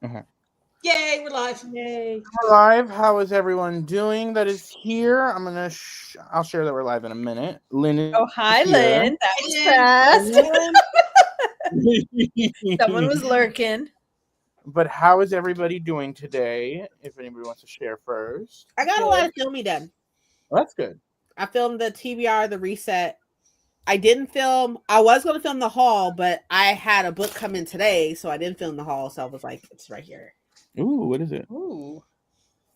Okay. Yay, we're live. Yay. We're live. How is everyone doing that is here? I'm gonna I'll share that we're live in a minute. Lynn is Oh, hi, here. Lynn. That was fast. Someone was lurking. But how is everybody doing today? If anybody wants to share first. I got a lot of filming done. Well, that's good. I filmed the TBR, the reset. I didn't film. I was going to film the haul, but I had a book come in today, so I didn't film the haul. So I was like, it's right here. Ooh, what is it? Ooh.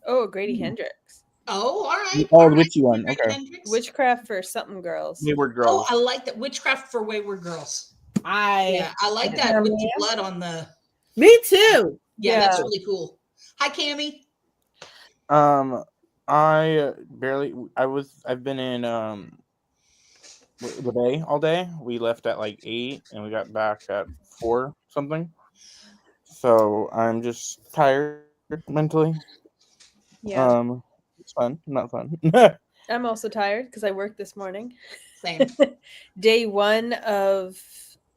Oh, Grady Hendrix. Oh, all right. Oh, all the right. witchy one. Grady Okay. Hendrix. Witchcraft for something girls. Wayward Oh, Girls. I like that. Witchcraft for Wayward Girls. I like that with the blood on the. Me too. Yeah, that's really cool. Hi, Cammie. I've been in the Bay all day. We left at like 8 and we got back at 4 something. So I'm just tired mentally. Yeah. It's fun, not fun. I'm also tired because I worked this morning. Same. Day one of,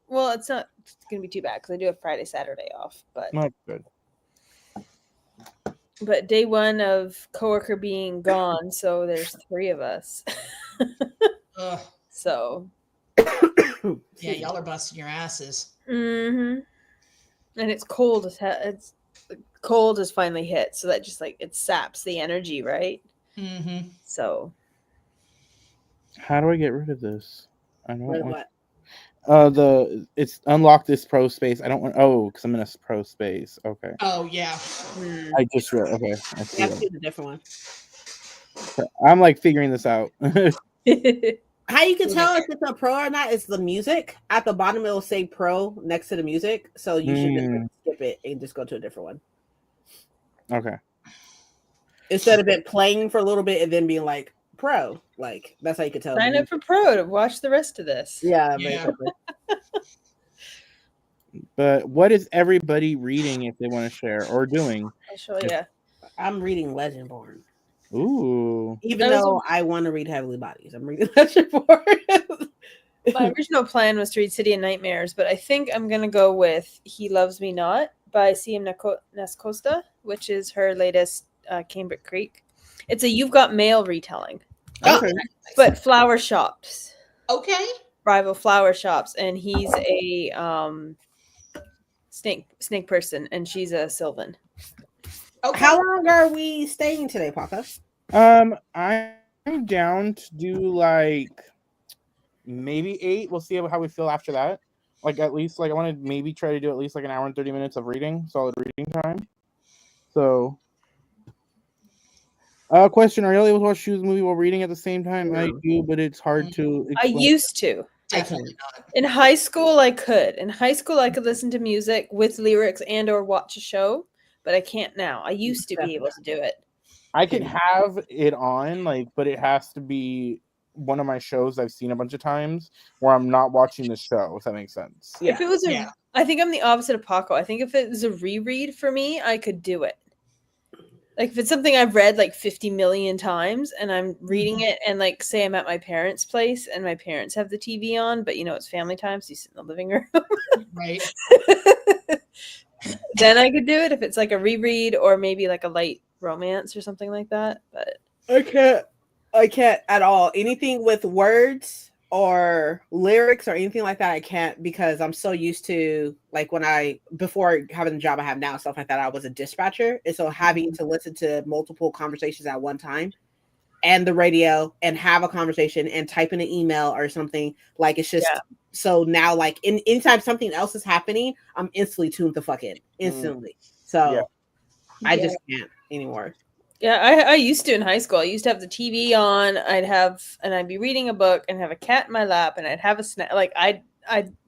well, it's not going to be too bad because I do have Friday, Saturday off. But Not good. But day one of coworker being gone, so there's 3 of us. Ugh. So. Yeah, y'all are busting your asses. Mm-hmm. And it's cold as hell. It's cold has finally hit, so that just like it saps the energy, right? Mm-hmm. So. How do I get rid of this? I don't Wait, want. what? It's unlock this pro space. I don't want. Oh, because I'm in a pro space. Okay. Oh yeah. I just read. Okay. I see I have to it. do a different one. I'm like figuring this out. How you can tell if it's a pro or not is the music. At the bottom, it will say pro next to the music. So you should just skip it and just go to a different one. Okay. Instead of it playing for a little bit and then being like pro. Like, that's how you can tell. Sign up for pro to watch the rest of this. Yeah. Yeah. But what is everybody reading if they want to share or doing? I'll show you. I'm reading Legendborn. Ooh. Even though I want to read Heavenly Bodies, I'm reading Legendborn. My original plan was to read City of Nightmares, but I think I'm going to go with He Loves Me Not by C.M. Nascosta, which is her latest Cambric Creek. It's a You've Got Mail retelling. Okay. But flower shops. Okay. Rival flower shops, and he's a snake person, and she's a Sylvan. Okay. How long are we staying today, Papa? I'm down to do like maybe 8. We'll see how we feel after that. Like at least like I want to maybe try to do at least like an hour and 30 minutes of reading, solid reading time. So question, are you able to watch Shoes movie while reading at the same time? I do, but it's hard to explain. I used to. Definitely not. In high school, I could. In high school, I could listen to music with lyrics and or watch a show, but I can't now. I used to be able to do it. I can have it on, like, but it has to be one of my shows I've seen a bunch of times where I'm not watching the show, if that makes sense. Yeah. If it was I think I'm the opposite of Paco. I think if it was a reread for me, I could do it. Like if it's something I've read like 50 million times and I'm reading it and like say I'm at my parents' place and my parents have the TV on, but you know it's family time, so you sit in the living room. Right. Then I could do it if it's like a reread or maybe like a light romance or something like that. But I can't at all. Anything with words or lyrics or anything like that, I can't, because I'm so used to, like, before having the job I have now, stuff like that, I was a dispatcher. And so having to listen to multiple conversations at one time and the radio and have a conversation and type in an email or something, like, it's just so now, like, anytime something else is happening, I'm instantly tuned the fuck in instantly. So I just can't anymore. Yeah, I used to in high school. I used to have the TV on. I'd be reading a book and have a cat in my lap, and I'd have a snack. Like I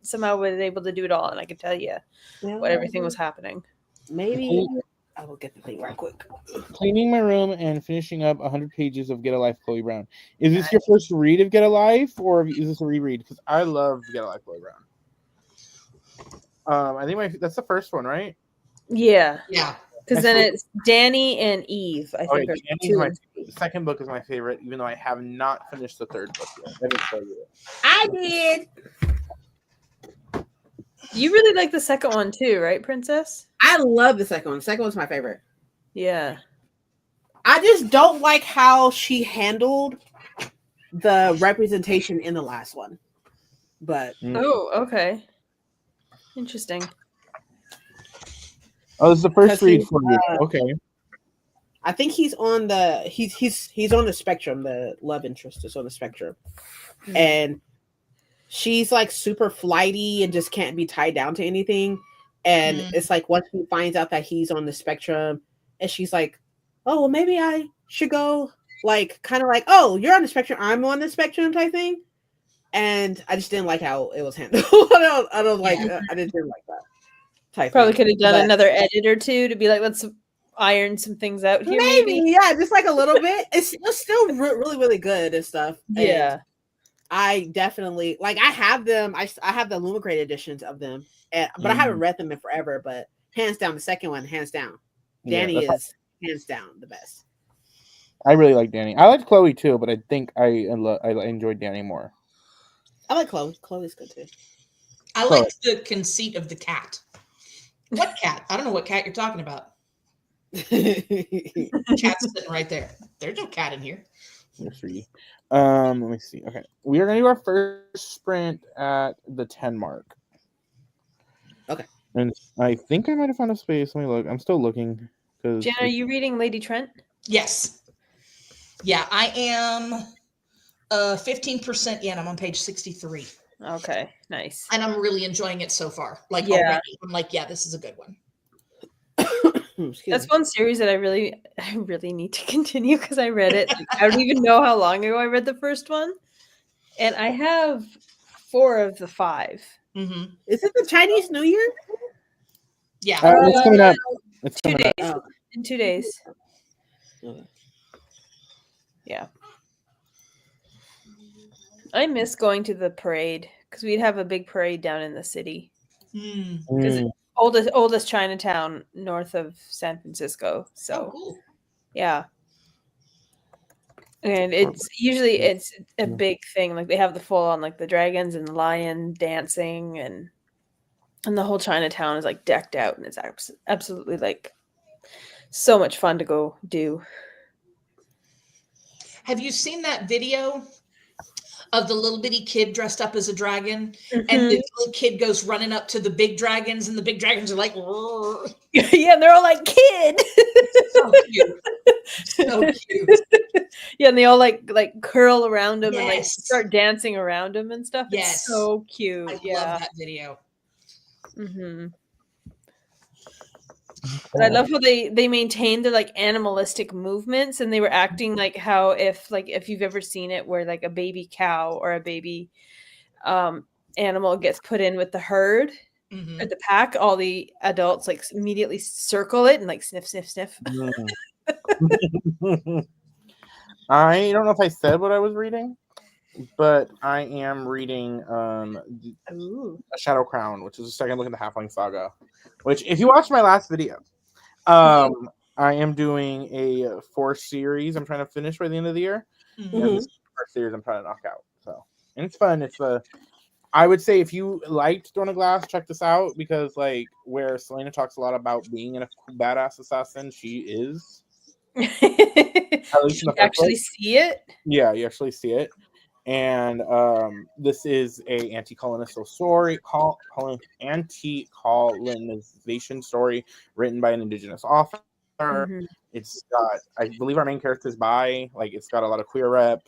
somehow was able to do it all, and I could tell you what everything was happening. Maybe I will get the thing right quick. Cleaning my room and finishing up 100 pages of Get a Life, Chloe Brown. Is this your first read of Get a Life, or is this a reread? Because I love Get a Life, Chloe Brown. I think that's the first one, right? Yeah. Yeah. Because then it's Danny and Eve. I think. The second book is my favorite, even though I have not finished the third book yet. I did. You really like the second one too, right, Princess? I love the second one. The second one's my favorite. Yeah. I just don't like how she handled the representation in the last one. But Oh, okay. Interesting. Oh, this is the first 'Cause read he, for you. Okay. I think he's on the he's on the spectrum. The love interest is on the spectrum, and she's like super flighty and just can't be tied down to anything. And it's like once she finds out that he's on the spectrum, and she's like, "Oh, well, maybe I should go." Like, kind of like, "Oh, you're on the spectrum. I'm on the spectrum," type thing. And I just didn't like how it was handled. I don't like. I didn't like that. Type Probably thing. could have done But another edit or two to be like, let's iron some things out here. Maybe. yeah, just like a little bit. It's still really, really good and stuff. Yeah. And I definitely like. I have them. I have the Lumicrate editions of them, but I haven't read them in forever. But hands down, the second one, hands down, Danny is hands down the best. I really like Danny. I liked Chloe too, but I think I enjoyed Danny more. I like Chloe. Chloe's good too. I like the conceit of the cat. What cat? I don't know what cat you're talking about. Cat's sitting right there. There's no cat in here. Let me see. Okay, we are gonna do our first sprint at the 10 mark. Okay. And I think I might have found a space. Let me look. I'm still looking. Jen, are you reading Lady Trent? Yes. Yeah, I am 15% in. I'm on page 63. Okay, nice. And I'm really enjoying it so far. Like, Yeah. already. I'm like, yeah, this is a good one. That's one series that I really need to continue because I read it. I don't even know how long ago I read the first one, and I have 4 of the 5. Mm-hmm. Is it the Chinese New Year? Yeah. It's coming up. It's 2 coming days. up. In 2 days. Okay. Yeah. I miss going to the parade because we'd have a big parade down in the city. Mm. Oldest Chinatown north of San Francisco. So, cool. Yeah. And it's usually a big thing. Like they have the full on like the dragons and the lion dancing and the whole Chinatown is like decked out and it's absolutely like so much fun to go do. Have you seen that video of the little bitty kid dressed up as a dragon? Mm-hmm. And the little kid goes running up to the big dragons and the big dragons are like, yeah, they're all like, kid. So cute. So cute. Yeah, and they all like curl around him and like Yes. start dancing around him and stuff. Yes. It's so cute. I Yeah. love that video. Mm-hmm. But I love how they maintain their like animalistic movements and they were acting like how if you've ever seen it where like a baby cow or a baby animal gets put in with the herd or the pack, all the adults like immediately circle it and like sniff, sniff, sniff. I don't know if I said what I was reading, but I am reading A Shadow Crown, which is a second look at the Halfling Saga. Which, if you watched my last video, I am doing a 4 series. I'm trying to finish by the end of the year. Mm-hmm. And this is the first series I'm trying to knock out. So, and it's fun. It's I would say if you liked Throne of Glass, check this out because like where Selena talks a lot about being a badass assassin, she is. At least you actually see it. Yeah, you actually see it. And this is a anti-colonization story, anti-colonization story written by an indigenous author. Mm-hmm. It's got, I believe, our main character is bi. Like, it's got a lot of queer rep,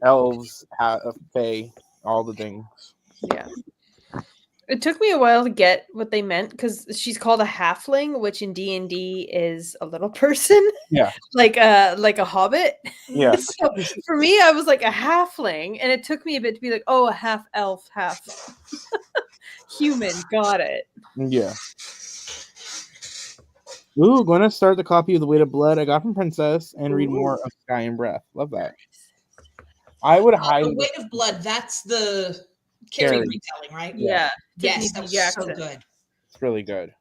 elves, fae, all the things. Yeah. It took me a while to get what they meant because she's called a halfling, which in D&D is a little person. Yeah. like a hobbit. Yeah. So for me, I was like a halfling, and it took me a bit to be like, oh, a half elf, half human. Got it. Yeah. Ooh, going to start the copy of The Weight of Blood I got from Princess and read more of Sky and Breath. Love that. I would highly. The Weight of Blood, that's the Carrie retelling, right? Yeah. Yes, that was so good. It's really good.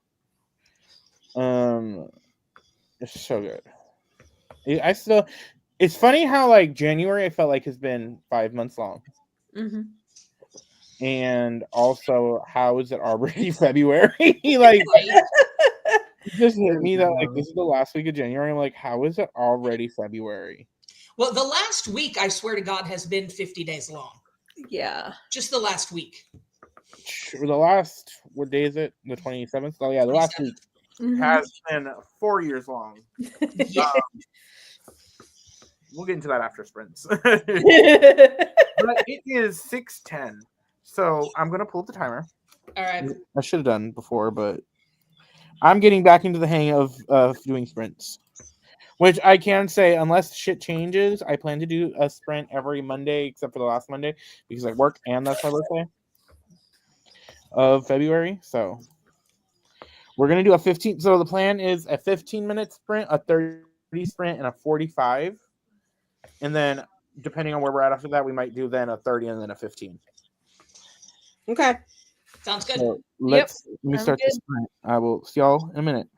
It's so good. It's funny how like January I felt like has been 5 months long. Mm-hmm. And also, how is it already February? Like, Right? it just hit me that like this is the last week of January. I'm like, how is it already February? Well, the last week, I swear to God, has been 50 days long. Yeah. Just the last week. The last, what day is it? The 27th? Oh yeah, the last week 27th. Mhm. has been 4 years long. Yeah. We'll get into that after sprints. But it is 6:10. So I'm gonna pull up the timer. All right. I should have done before, but I'm getting back into the hang of doing sprints. Which I can say, unless shit changes, I plan to do a sprint every Monday except for the last Monday because I work and that's my birthday of February. So we're gonna do a 15. So the plan is a 15-minute sprint, a 30 sprint, and a 45. And then depending on where we're at after that, we might do then a 30 and then a 15. Okay. Sounds good. So let me I'm start the good. sprint. I will see y'all in a minute.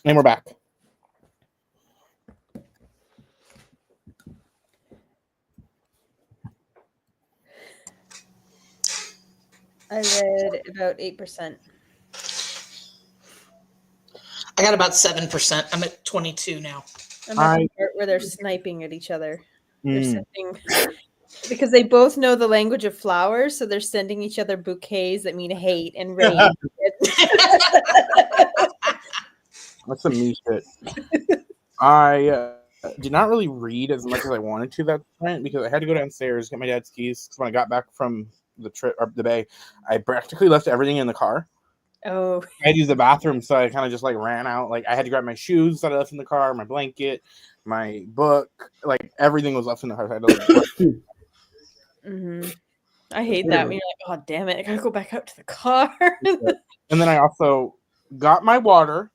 And we're back. I read about 8%. I got about 7%. I'm at 22 now. I'm at the part where they're sniping at each other. They're Mm. sending because they both know the language of flowers, so they're sending each other bouquets that mean hate and rage. That's some me shit. I did not really read as much as I wanted to that point because I had to go downstairs get my dad's keys. Because when I got back from the trip or the bay, I practically left everything in the car. Oh, I had to use the bathroom, so I kind of just like ran out. Like I had to grab my shoes that I left in the car, my blanket, my book, like everything was left in the car. So I had to, like, I hate that when you're like, oh damn it, I gotta go back out to the car. and then I also got my water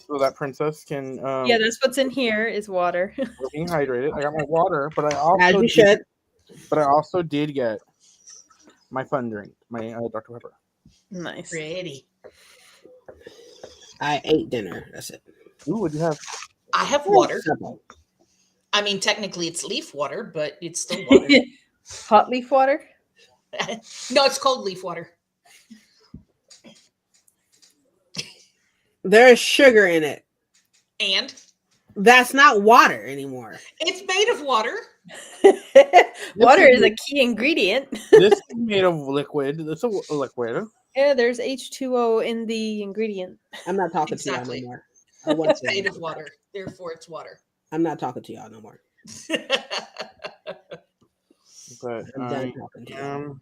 so that Princess can Yeah, that's what's in here is water. we're being hydrated. I got my water, but I As also you should. But I also did get my fun drink, my Dr. Pepper. Nice. Pretty. I ate dinner. That's it. Ooh, what'd you have? I have water. Simple. I mean, technically it's leaf water, but it's still water. Hot leaf water? No, it's cold leaf water. There is sugar in it. And That's not water anymore. it's made of water. Water is a key ingredient. This is made of liquid. This is a liquid. Yeah, there's H2O in the ingredient. I'm not talking Exactly. to y'all no more. I want It's to. made of water. Therefore, it's water. I'm not talking to y'all no more. But I'm done talking to y'all.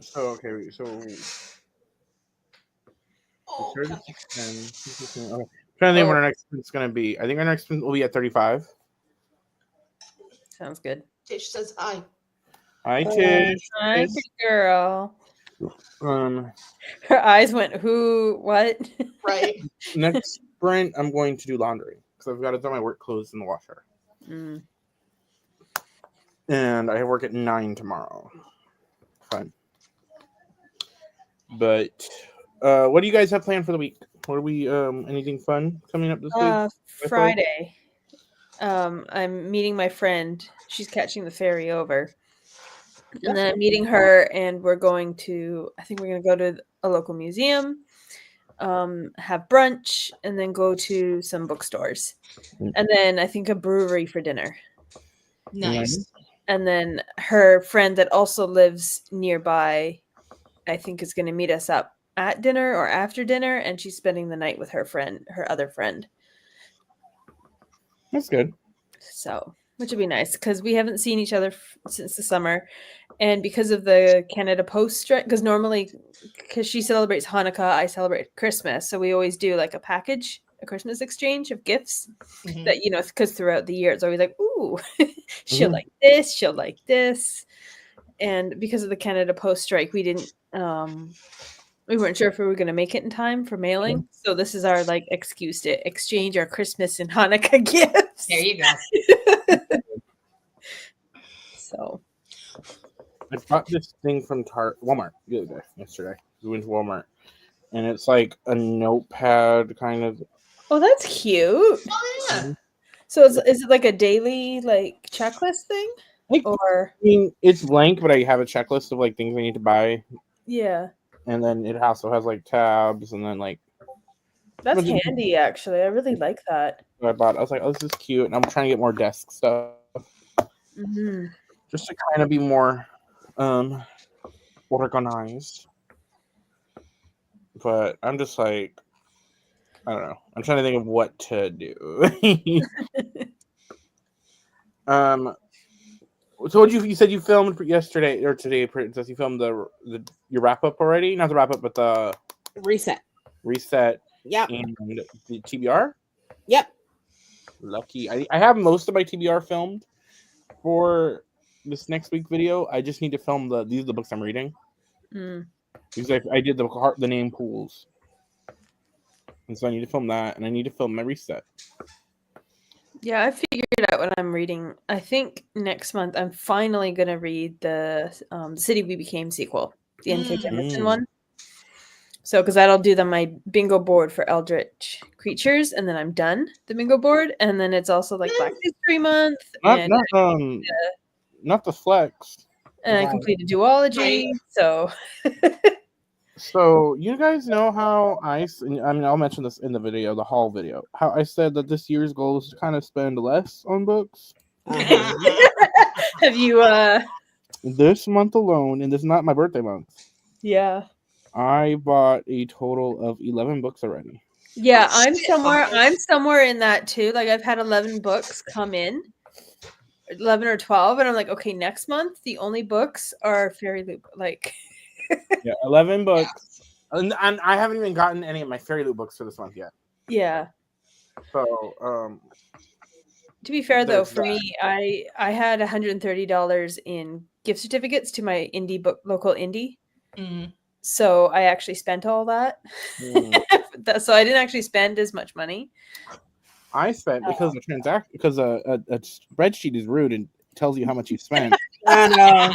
so okay, so Oh, okay. Trying to think what our next one's gonna be. I think our next one will be at 35. Sounds good. Tish says hi. Hi, Tish. Hi, Tish. girl. Um, Her eyes went, who, what? Right. next sprint, I'm going to do laundry because I've got to throw my work clothes in the washer, and I work at 9 tomorrow. Fun. But what do you guys have planned for the week? What are we? Anything fun coming up this week? Friday. I'm meeting my friend. She's catching the ferry over. And then I'm meeting her, and we're going to, I think we're going to go to a local museum, have brunch, and then go to some bookstores. And then I think a brewery for dinner. Nice. And then her friend that also lives nearby, I think is going to meet us up at dinner or after dinner, and she's spending the night with her friend, her other friend. That's good. So, which would be nice because we haven't seen each other since the summer, and because of the Canada Post strike. Because normally, because she celebrates Hanukkah, I celebrate Christmas, so we always do like a package, a Christmas exchange of gifts. Mhm. That because throughout the year it's always like, ooh, she'll like this, she'll like this, and because of the Canada Post strike, we didn't. We weren't sure if we were going to make it in time for mailing, so this is our like excuse to exchange our Christmas and Hanukkah gifts. There you go. So I bought this thing from Walmart the other day, yesterday. We went to Walmart, and it's like a notepad kind of. oh, that's cute. Oh yeah. So is it like a daily like checklist thing, or I mean, it's blank, but I have a checklist of like things I need to buy, yeah, and then it also has like tabs, and then like that's But the- handy actually. I really like that. what I bought. I was like, oh, this is cute, and I'm trying to get more desk stuff Mm-hmm. just to kind of be more organized. But I'm just like, I don't know. I'm trying to think of what to do. So what you said you filmed yesterday or today, Princess? You filmed your wrap up already? Not the wrap up, but the Reset. reset Yep. and the TBR. Yep. Lucky. I have most of my TBR filmed for this next week video. I just need to film these are the books I'm reading because I did the name pools, and so I need to film that, and I need to film my reset. Yeah, I figured out what I'm reading. I think next month I'm finally gonna read the City We Became sequel, the N.K. Jemisin one. So, because that'll do my bingo board for Eldritch Creatures, and then I'm done the bingo board, and then it's also like Black History Month, and Not the flex. I Right. completed duology. So, So you guys know how I'll mention this in the video, the haul video. How I said that this year's goal is to kind of spend less on books. have you? This month alone, and this is not my birthday month, Yeah, I bought a total of 11 books already. yeah. Oh, I'm shit, somewhere. Michael. I'm somewhere in that too. Like I've had 11 books come in, 11 or 12, and I'm like, okay, next month the only books are Fairy Loop. Like, Yeah, 11 books. And I haven't even gotten any of my Fairy Loot books for this month yet. yeah. So, To be fair, though, There's for me, I had $130 in gift certificates to my indie book, local indie. Mm. So I actually spent all that. So I didn't actually spend as much money. I spent because a spreadsheet is rude and tells you how much you spent. I know.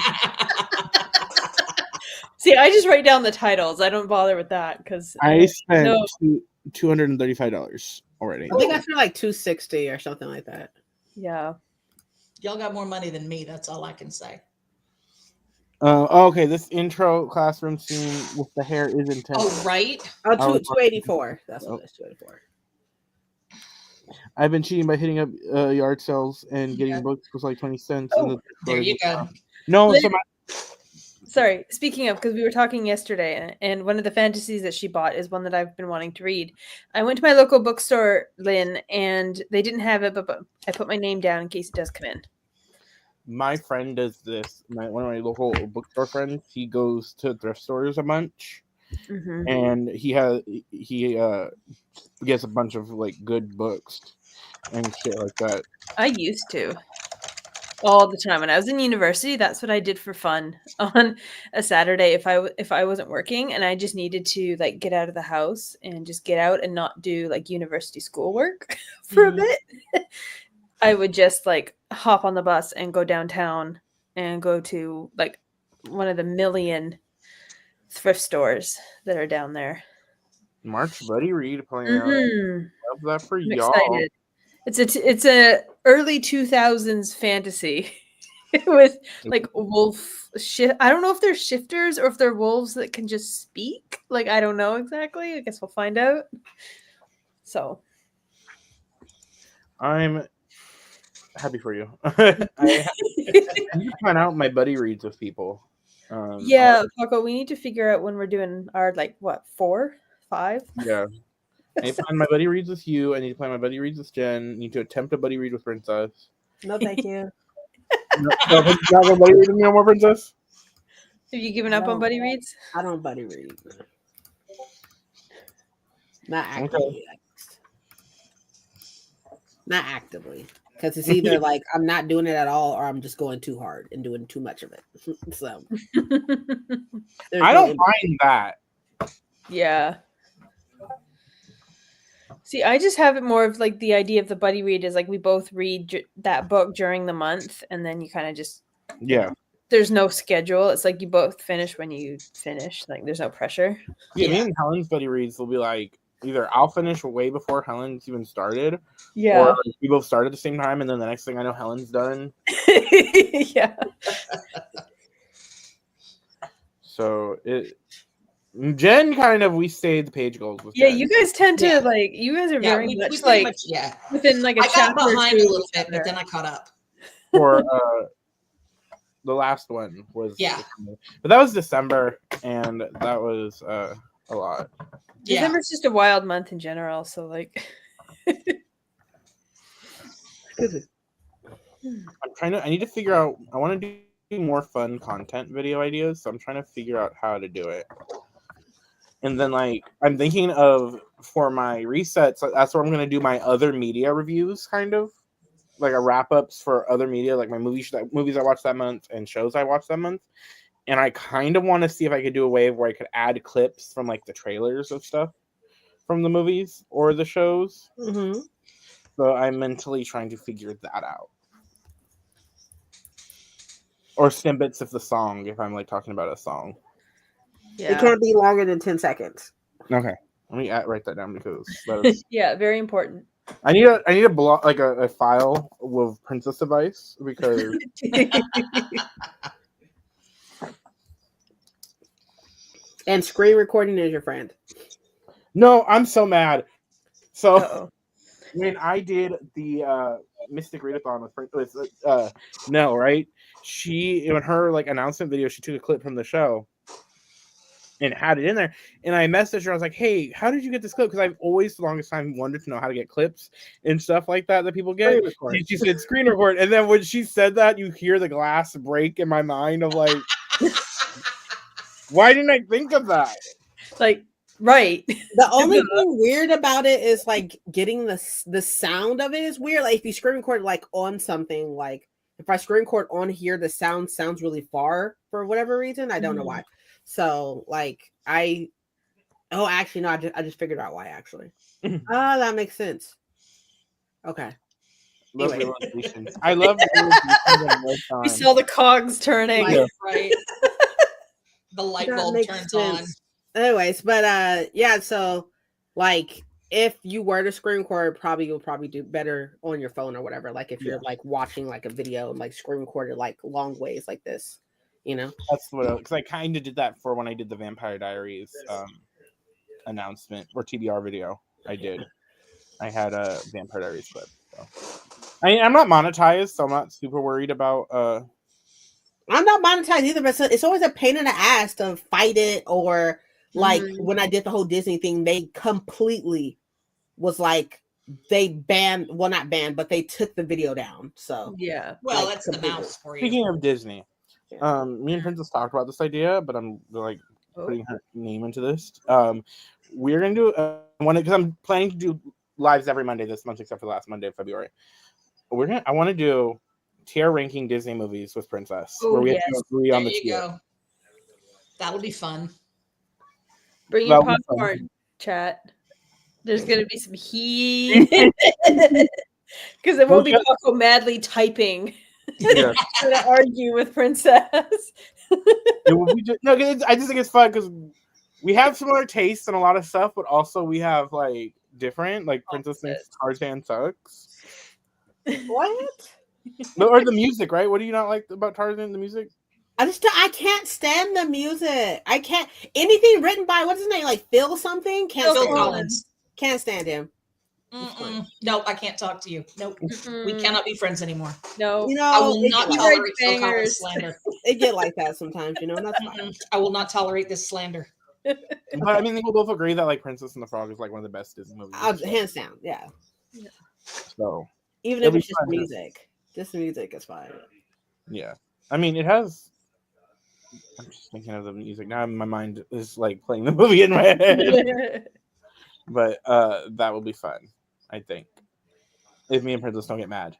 See, I just write down the titles. I don't bother with that because I spent No. $235 already. I think I feel like 260 or something like that. yeah. Y'all got more money than me. That's all I can say. Okay, this intro classroom scene with the hair is intense. Oh, right. Oh, I was- 284. That's what it's 284. I've been cheating by hitting up yard sales and getting Yeah. books for like 20 cents. Oh, and there you go. No, Lynn- so Sorry, speaking of, because we were talking yesterday, and one of the fantasies that she bought is one that I've been wanting to read. I went to my local bookstore, Lynn, and they didn't have it, but I put my name down in case it does come in. my friend does this. One of my local bookstore friends, he goes to thrift stores a bunch, Mm-hmm. and he gets a bunch of like good books and shit like that. I used to all the time when I was in university. That's what I did for fun on a Saturday if I wasn't working and I just needed to like get out of the house and just get out and not do like university schoolwork for a Mhm. bit. I would just like hop on the bus and go downtown and go to like one of the million thrift stores that are down there. March Buddy Read playing out. Mhm. Love that for I'm y'all. excited. It's a early 2000s fantasy with like wolf shift. I don't know if they're shifters or if they're wolves that can just speak. Like I don't know exactly. I guess we'll find out. So I'm happy for you. I need to plan out my buddy reads with people. yeah, Paco, we need to figure out when we're doing our like what 4, 5. Yeah. I need to plan my buddy reads with you. I need to plan my buddy reads with Jen. I need to attempt a buddy read with Princess. No, thank you. No, not a buddy read with me no more, Princess? Have you given up on No. buddy reads? I don't buddy read. Not actively. Not actively. Because it's either like I'm not doing it at all or I'm just going too hard and doing too much of it. So there's I no don't in- mind that. Yeah. See, I just have it more of like the idea of the buddy read is like we both read that book during the month and then you kind of just Yeah. there's no schedule. It's like you both finish when you finish. Like there's no pressure. Yeah, me Yeah. and Helen's buddy reads will be like either I'll finish way before Helen's even started, Yeah. or we both start at the same time, and then the next thing I know, Helen's done. yeah. So Jen kind of we stayed the page goals with. Yeah, Jen. you guys tend to Yeah. like you guys are Yeah, very we much pretty like much, yeah. within like a I got chapter or behind two a of little each bit, other. but then I caught up. for the last one was Yeah. but that was December, and that was a lot. Yeah. December's just a wild month in general, so like I need to figure out. I want to do more fun content video ideas, so I'm trying to figure out how to do it. And then like I'm thinking of for my resets, that's where I'm gonna do my other media reviews, kind of like a wrap ups for other media, like my movies I watched that month and shows I watched that month. And I kind of want to see if I could do a way where I could add clips from like the trailers of stuff from the movies or the shows. Mhm. So I'm mentally trying to figure that out. Or snippets of the song if I'm like talking about a song. It can't be longer than 10 seconds. Okay, let me write that down because that's, Yeah, very important. I need a block like a file with Princess advice because And screen recording is your friend. no, I'm so mad. So Uh-oh. when I did the Mystic Readathon with Nell, right? She in her like announcement video, she took a clip from the show and had it in there. And I messaged her. I was like, "Hey, how did you get this clip?" Because I've always, the longest time, wanted to know how to get clips and stuff like that people get. Screen record. And she said screen record. And then when she said that, you hear the glass break in my mind of like, why didn't I think of that? Like, right. The only thing weird about it is like getting the sound of it is weird. Like if you screen record like on something, like if I screen record on here, the sound sounds really far for whatever reason. I don't know why. So like actually no, I just figured out why actually. That makes sense. Okay. Love Anyway. realizations. I love realizations in real time. We saw the cogs turning. Right, Yeah. right. The light That bulb makes turns sense. Anyways, but yeah, so like if you were to screen record, you'll probably do better on your phone or whatever. Like if you're like watching like a video and like screen recorded like long ways like this, you know. That's what, because I kind of did that for when I did the Vampire Diaries announcement or TBR video. I had a Vampire Diaries clip. So. I'm not monetized, so I'm not super worried about. I'm not monetized either, but it's always a pain in the ass to fight it, or like when I did the whole Disney thing, they completely was like they banned, well not banned, but they took the video down. So Yeah. Well, like, that's the completely. mouse for you. Speaking of Disney, Yeah. me and Princess talked about this idea, but I'm like putting her name into this. We're gonna do one because I'm planning to do lives every Monday this month, except for the last Monday of February. I want to do tier ranking Disney movies with Princess, where we have to agree on There the you tier. go. That'll be fun. Bring your That was fun. popcorn, chat. There's gonna be some heat because it won't be Paco madly typing Yeah. to argue with Princess. It will be just, no, I just think it's fun because we have similar tastes and a lot of stuff, but also we have like different. Like Princess thinks Tarzan sucks. What? Or the music, right? What do you not like about Tarzan? The music? I can't stand the music. I can't anything written by what's his name, like Phil something. Can't Phil stand him. Collins. Can't stand him. Nope, I can't talk to you. Nope. We cannot be friends anymore. No. You know, I will not get, tolerate Phil bangers. Collins slander. it get like that sometimes, you know, and that's fine. I will not tolerate this slander. But I mean, we'll both agree that like Princess and the Frog is like one of the best Disney movies. Hands down, yeah. So Even if it's just music, the music is fine. Yeah, I mean, it has. I'm just thinking of the music now. My mind is like playing the movie in my head. But that will be fun, I think. If me and Princess don't get mad.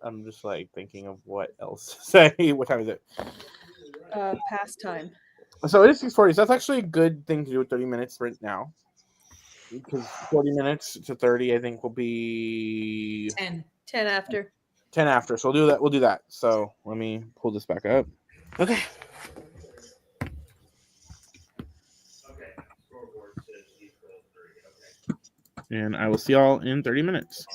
I'm just like thinking of what else to say. What time is it? Pastime. So it is 6:40. So that's actually a good thing to do with 30 minutes right now. Because 40 minutes to 30, I think, will be 10 after. 10 after. So we'll do that. We'll do that. So let me pull this back up. Okay. And I will see y'all in 30 minutes.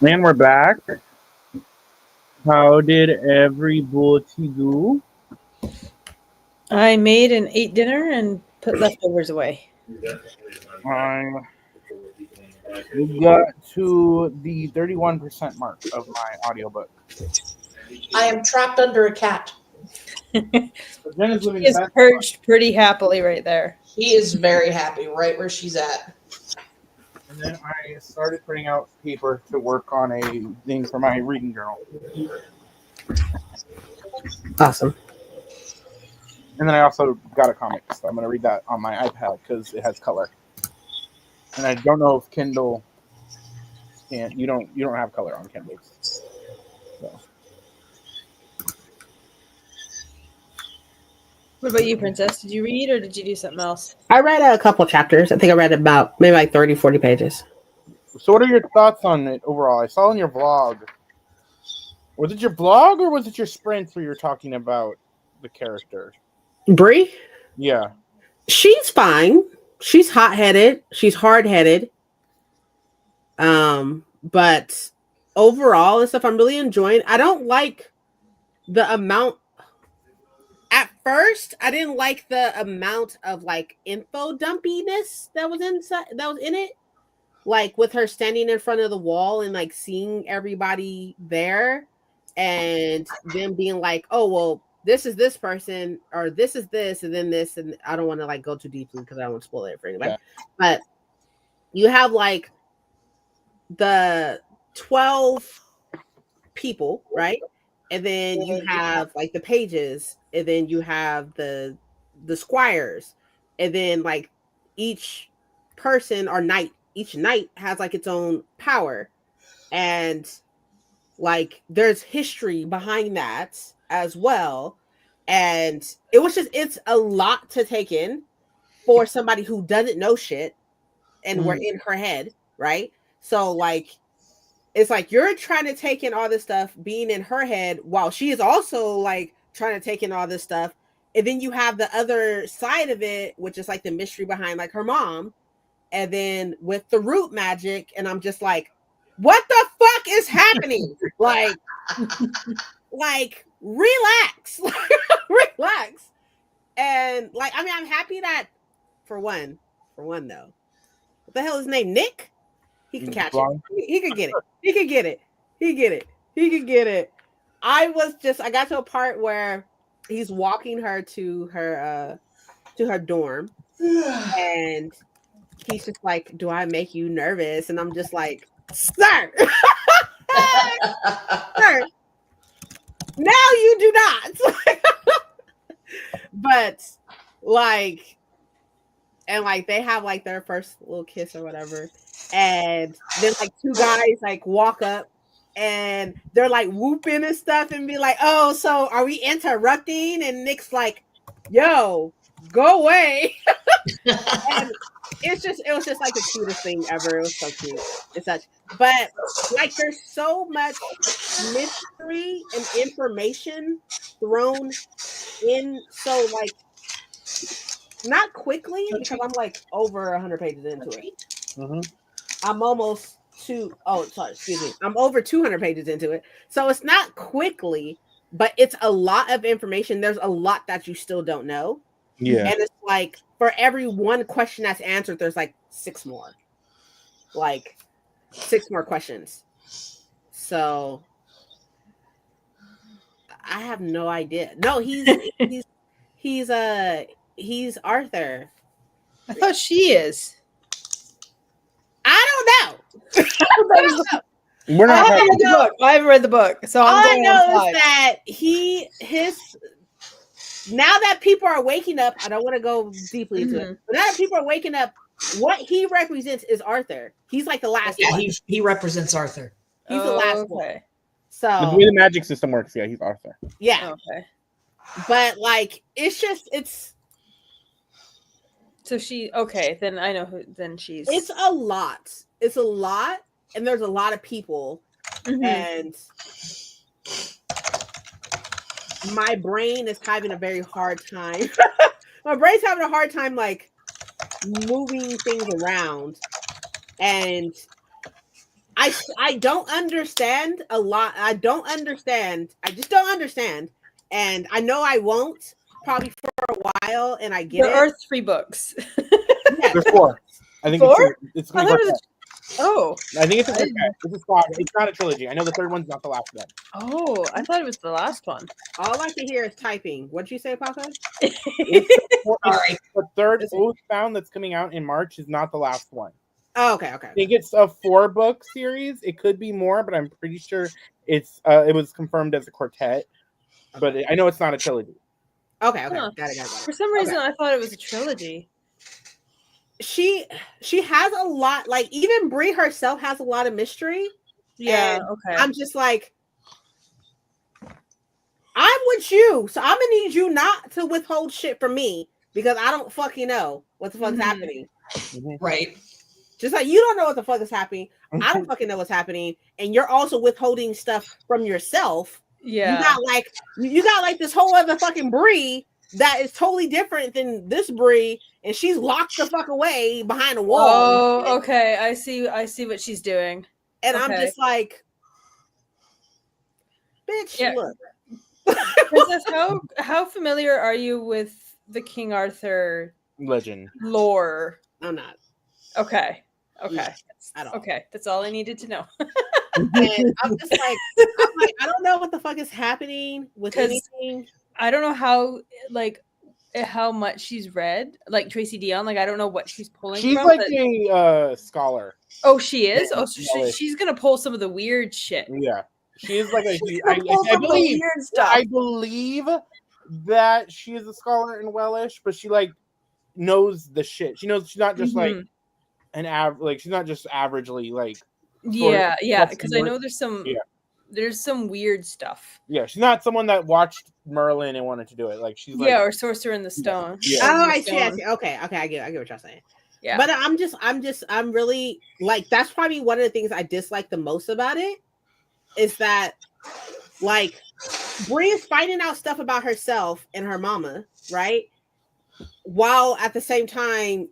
And we're back. How did everybody do? I made and ate dinner and put leftovers away. I got to the 31% mark of my audiobook. I am trapped under a cat. Jen is living It's best perched pretty happily right there. He is very happy right where she's at. And then I started printing out paper to work on a thing for my reading journal. Awesome. And then I also got a comic, so I'm going to read that on my iPad because it has color. And I don't know if Kindle can. You don't have color on Kindles. So. What about you, Princess? Did you read or did you do something else? I read a couple chapters. I think I read about maybe like 30, 40 pages. So what are your thoughts on it overall? I saw in your vlog. Was it your vlog or was it your sprints where you were talking about the character? Bree, Yeah. she's fine. She's hot-headed. She's hard-headed. But overall and stuff, I'm really enjoying. I don't like the amount. At first, I didn't like the amount of like info dumpiness that was in it. Like with her standing in front of the wall and like seeing everybody there and them being like, oh, well, this is this person or this is this and then this. And I don't want to like go too deeply because I don't want to spoil it for anybody. Yeah. But you have like the 12 people, right? And then you have like the pages, and then you have the squires, and then like each person or knight, each knight has like its own power, and like there's history behind that as well. And it's a lot to take in for somebody who doesn't know shit and we're in her head, right? So like it's like you're trying to take in all this stuff being in her head while she is also like trying to take in all this stuff. And then you have the other side of it, which is like the mystery behind like her mom. And then with the root magic, and I'm just like, what the fuck is happening? like relax. Relax. And like, I mean, I'm happy that for one though. What the hell is his name? Nick? He can catch it. He could get it. He could get it. He could get it. I got to a part where he's walking her to her dorm, and he's just like, "Do I make you nervous?" And I'm just like, "Sir, sir, now you do not." But like, and like they have like their first little kiss or whatever. And then like two guys like walk up and they're like whooping and stuff and be like, oh, so are we interrupting? And Nick's like, yo, go away. And it was just like the cutest thing ever. It was so cute. It's such, but like there's so much mystery and information thrown in so like not quickly because I'm like over 100 pages into it. Mm-hmm. I'm over 200 pages into it. So it's not quickly, but it's a lot of information. There's a lot that you still don't know. Yeah. And it's like for every one question that's answered, there's like 6 more. Like 6 more questions. So I have no idea. No, he's Arthur. I thought she is. I don't know. We're I not. haven't read the book. I haven't read the book, so All I'm I going know on is that now that people are waking up, I don't want to go deeply into it, but now that people are waking up, what he represents is Arthur. He's like the last Yeah, one. he represents Arthur. He's the last one. Okay. The So way the magic system works, yeah, he's Arthur. yeah, Okay. but like it's So she okay, then I know who then she's it's a lot. It's a lot, and there's a lot of people, and my brain is having a very hard time. My brain's having a hard time like moving things around, and I don't understand a lot. I don't understand. I just don't understand. And I know I won't probably for a while, and I get There it. are 3 books. Yeah. There's 4. I think 4? it's I a thought it was quartet. Oh. I think it's a I quartet. It's a squad. It's not a trilogy. I know the third one's not the last one. Oh, I thought it was the last one. All I can hear is typing. What'd you say, Paco? Sorry. The third Oathbound that's coming out in March is not the last one. Oh, okay. I think it's a 4-book series. It could be more, but I'm pretty sure it was confirmed as a quartet. But I know it's not a trilogy. Okay. Huh. Got it. For some reason, I thought it was a trilogy. She has a lot, like even Brie herself has a lot of mystery. Yeah, And okay. I'm just like, I'm with you, so I'm gonna need you not to withhold shit from me because I don't fucking know what the fuck's happening. Right. Just like you don't know what the fuck is happening, I don't fucking know what's happening, and you're also withholding stuff from yourself. Yeah. You got like this whole other fucking Brie that is totally different than this Brie, and she's locked the fuck away behind a wall. Oh, okay. I see what she's doing. And I'm okay. just like, bitch, Yeah. look. Princess, how familiar are you with the King Arthur Legend lore? I'm not. Okay. At all. Okay, that's all I needed to know. And I'm just like, I don't know what the fuck is happening with anything. I don't know how much she's read, like Tracy Dion. Like I don't know what she's pulling. She's from, like but... a scholar. Oh, she is. Yeah, Oh, so she's gonna pull some of the weird shit. Yeah, she is like I I believe that she is a scholar in Welsh, but she like knows the shit. She knows she's not just like she's not just averagely like. Yeah, because I know there's some weird stuff. Yeah, she's not someone that watched Merlin and wanted to do it. Like she's like, or Sorcerer in the Stone. Yeah. Oh, I see. Okay, I get what y'all saying. Yeah, but I'm really like, that's probably one of the things I dislike the most about it is that like Brie is finding out stuff about herself and her mama, right? While at the same time,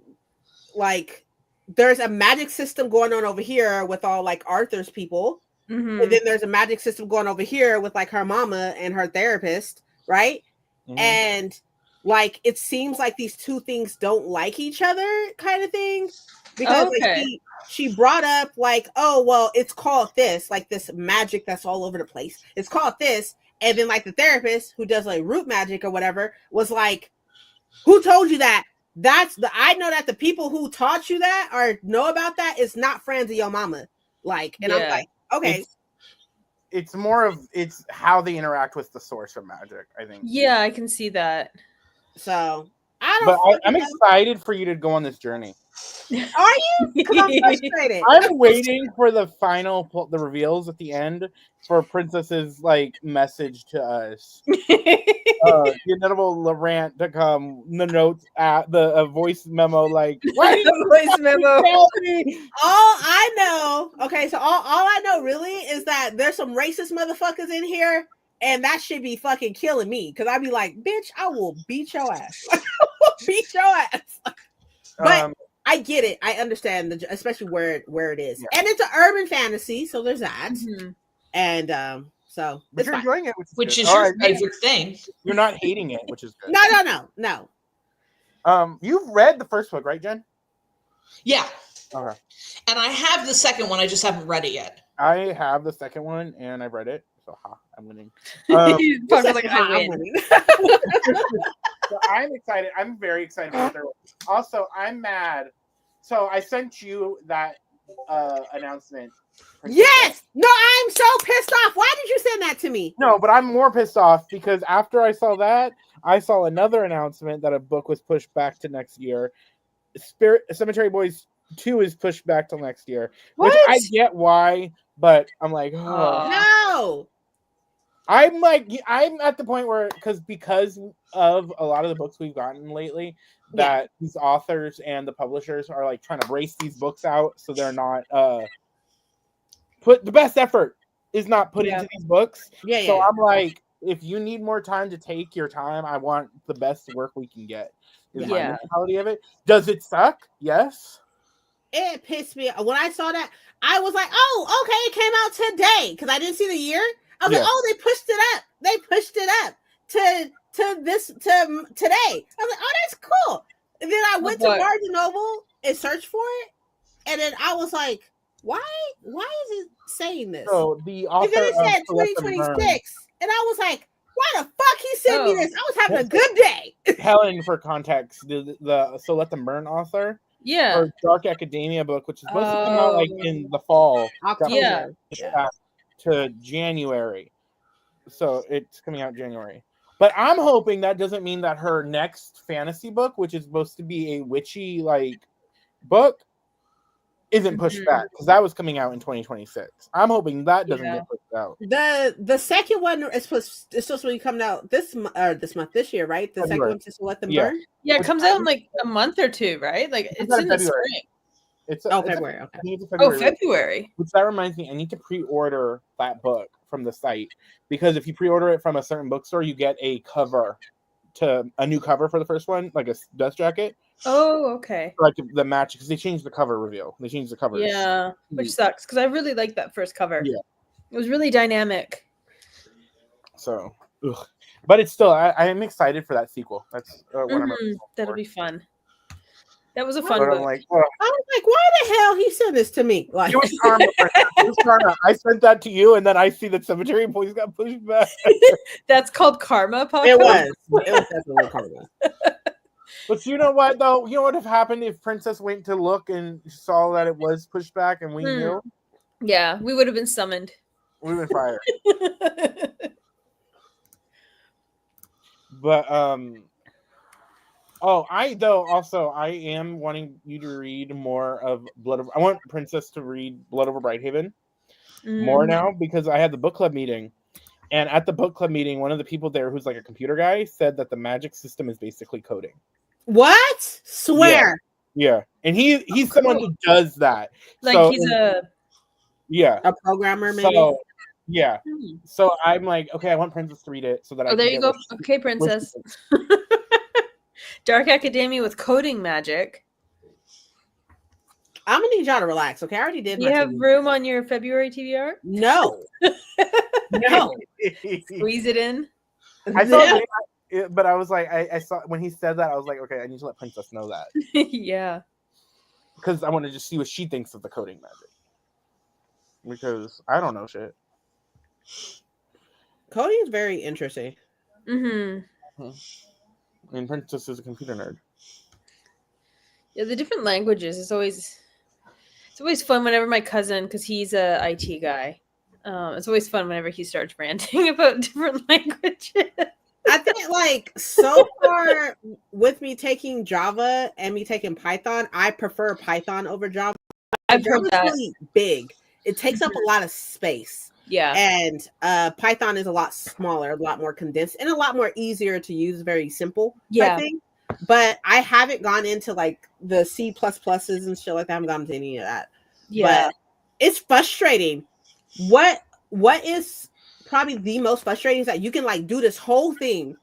like there's a magic system going on over here with all like Arthur's people. And then there's a magic system going over here with like her mama and her therapist, right? And like it seems like these two things don't like each other, kind of thing. Because like she brought up like, oh well, it's called this, like this magic that's all over the place. It's called this, and then like the therapist who does like root magic or whatever was like, who told you that? I know that the people who taught you that or know about that is not friends of your mama. Like, and I'm like, okay. It's more of how they interact with the source of magic, I think. Yeah, I can see that. So I'm excited for you to go on this journey. Are you? Because I'm frustrated. I'm waiting for the reveals at the end for Princess's like message to us. The inevitable Laurent to come. The notes at the voice memo, like what voice memo? All I know, okay, so all I know really is that there's some racist motherfuckers in here, and that should be fucking killing me because I'd be like, bitch, I will beat your ass. I will beat your ass. But I get it. I understand, especially where it is, and it's an urban fantasy, so there's that, and so but you're enjoying it, which is your favorite thing. You're not hating it, which is good. No. You've read the first book, right, Jen? Yeah. Okay. And I have the second one. I just haven't read it yet. I have the second one, and I've read it. So I'm winning. Like, I'm winning. So I'm excited. I'm very excited about the third one. Also, I'm mad. So I sent you that announcement. Yes! No, I'm so pissed off. Why did you send that to me? No, but I'm more pissed off because after I saw that, I saw another announcement that a book was pushed back to next year. Cemetery Boys 2 is pushed back till next year. What? Which I get why, but I'm like, no. I'm at the point where because of a lot of the books we've gotten lately, that these authors and the publishers are like trying to race these books out so they're not the best effort is not put into these books. So I'm like, if you need more time to take your time, I want the best work we can get. Is my mentality of it. Does it suck? Yes. it pissed me when I saw that. I was like, oh, okay, it came out today because I didn't see the year. I was Yeah. like, oh, they pushed it up. They pushed it up to today. I was like, oh, that's cool. And then I went to book. Barnes and Noble and searched for it, and then I was like, why is it saying this? So the And author then it of said Celeste and 2026, and I was like, why the fuck he sent me Oh. this? I was having a good day. Burn, Helen, for context, the So Let Them Burn author, Yeah. or Dark Academia book, which is supposed to come out like in the fall, got Yeah. pushed Yeah. back to January. So it's coming out January. But I'm hoping that doesn't mean that her next fantasy book, which is supposed to be a witchy like book, isn't pushed Mhm. back, because that was coming out in 2026. I'm hoping that doesn't Yeah. get pushed out. The second one is supposed to be coming out this year, right? The second February. one, Just to Let Them Yeah. Burn. Yeah, it Which comes out in like a month or two, right? Like It's it's out in in the February. spring. It's Oh, it's February. Okay. I think it's a Oh, February. February. Which that reminds me, I need to pre-order that book from the site, because if you pre-order it from a certain bookstore, you get a new cover for the first one, like a dust jacket, Oh, okay. like the match, because they changed the cover reveal. They changed the covers. Yeah, which sucks because I really liked that first cover. Yeah. It was really dynamic. So, ugh. But it's still, I am excited for that sequel. That's what I'm. That'll be fun. That was a fun But I'm book. like, I was like, why the hell he sent this to me? Like, it was karma. It was karma. I sent that to you, and then I see that Cemetery Boys got pushed back. That's called Karma, Paco? it was definitely karma. But you know what, though? You know what would have happened if Princess went to look and saw that it was pushed back, and we knew? Yeah, we would have been summoned. We would fire. But I am wanting you to read more of I want Princess to read Blood Over Brighthaven more now, because I had the book club meeting, and at the book club meeting, one of the people there, who's like a computer guy, said that the magic system is basically coding. What? Swear. Yeah, and he's someone who does that. Like So, he's a A programmer, maybe. So yeah. So I'm like, okay, I want Princess to read it so that I Oh, can there you get go. what she- Okay, what she Princess. thinks. Dark Academia with coding magic. I'm gonna need y'all to relax. Okay, I already did. You my have TV. room on your February TBR? No. No. Squeeze it in. I saw No. it, but I was like, I saw when he said that, I was like, okay, I need to let Princess know that, Yeah. because I want to just see what she thinks of the coding magic, because I don't know shit. Coding is very interesting. Mm-hmm. I mean, Princess is a computer nerd. Yeah, the different languages is always fun whenever my cousin, because he's a IT guy. It's always fun whenever he starts ranting about different languages. I think, like, so far with me taking Java and me taking Python, I prefer Python over Java. I've heard Java's that. really big. It takes up a lot of space. Yeah. And Python is a lot smaller, a lot more condensed, and a lot more easier to use. Very simple. Yeah. I think. But I haven't gone into like the C++ and shit like that. I haven't gone into any of that. Yeah. But it's frustrating. What is probably the most frustrating is that you can like do this whole thing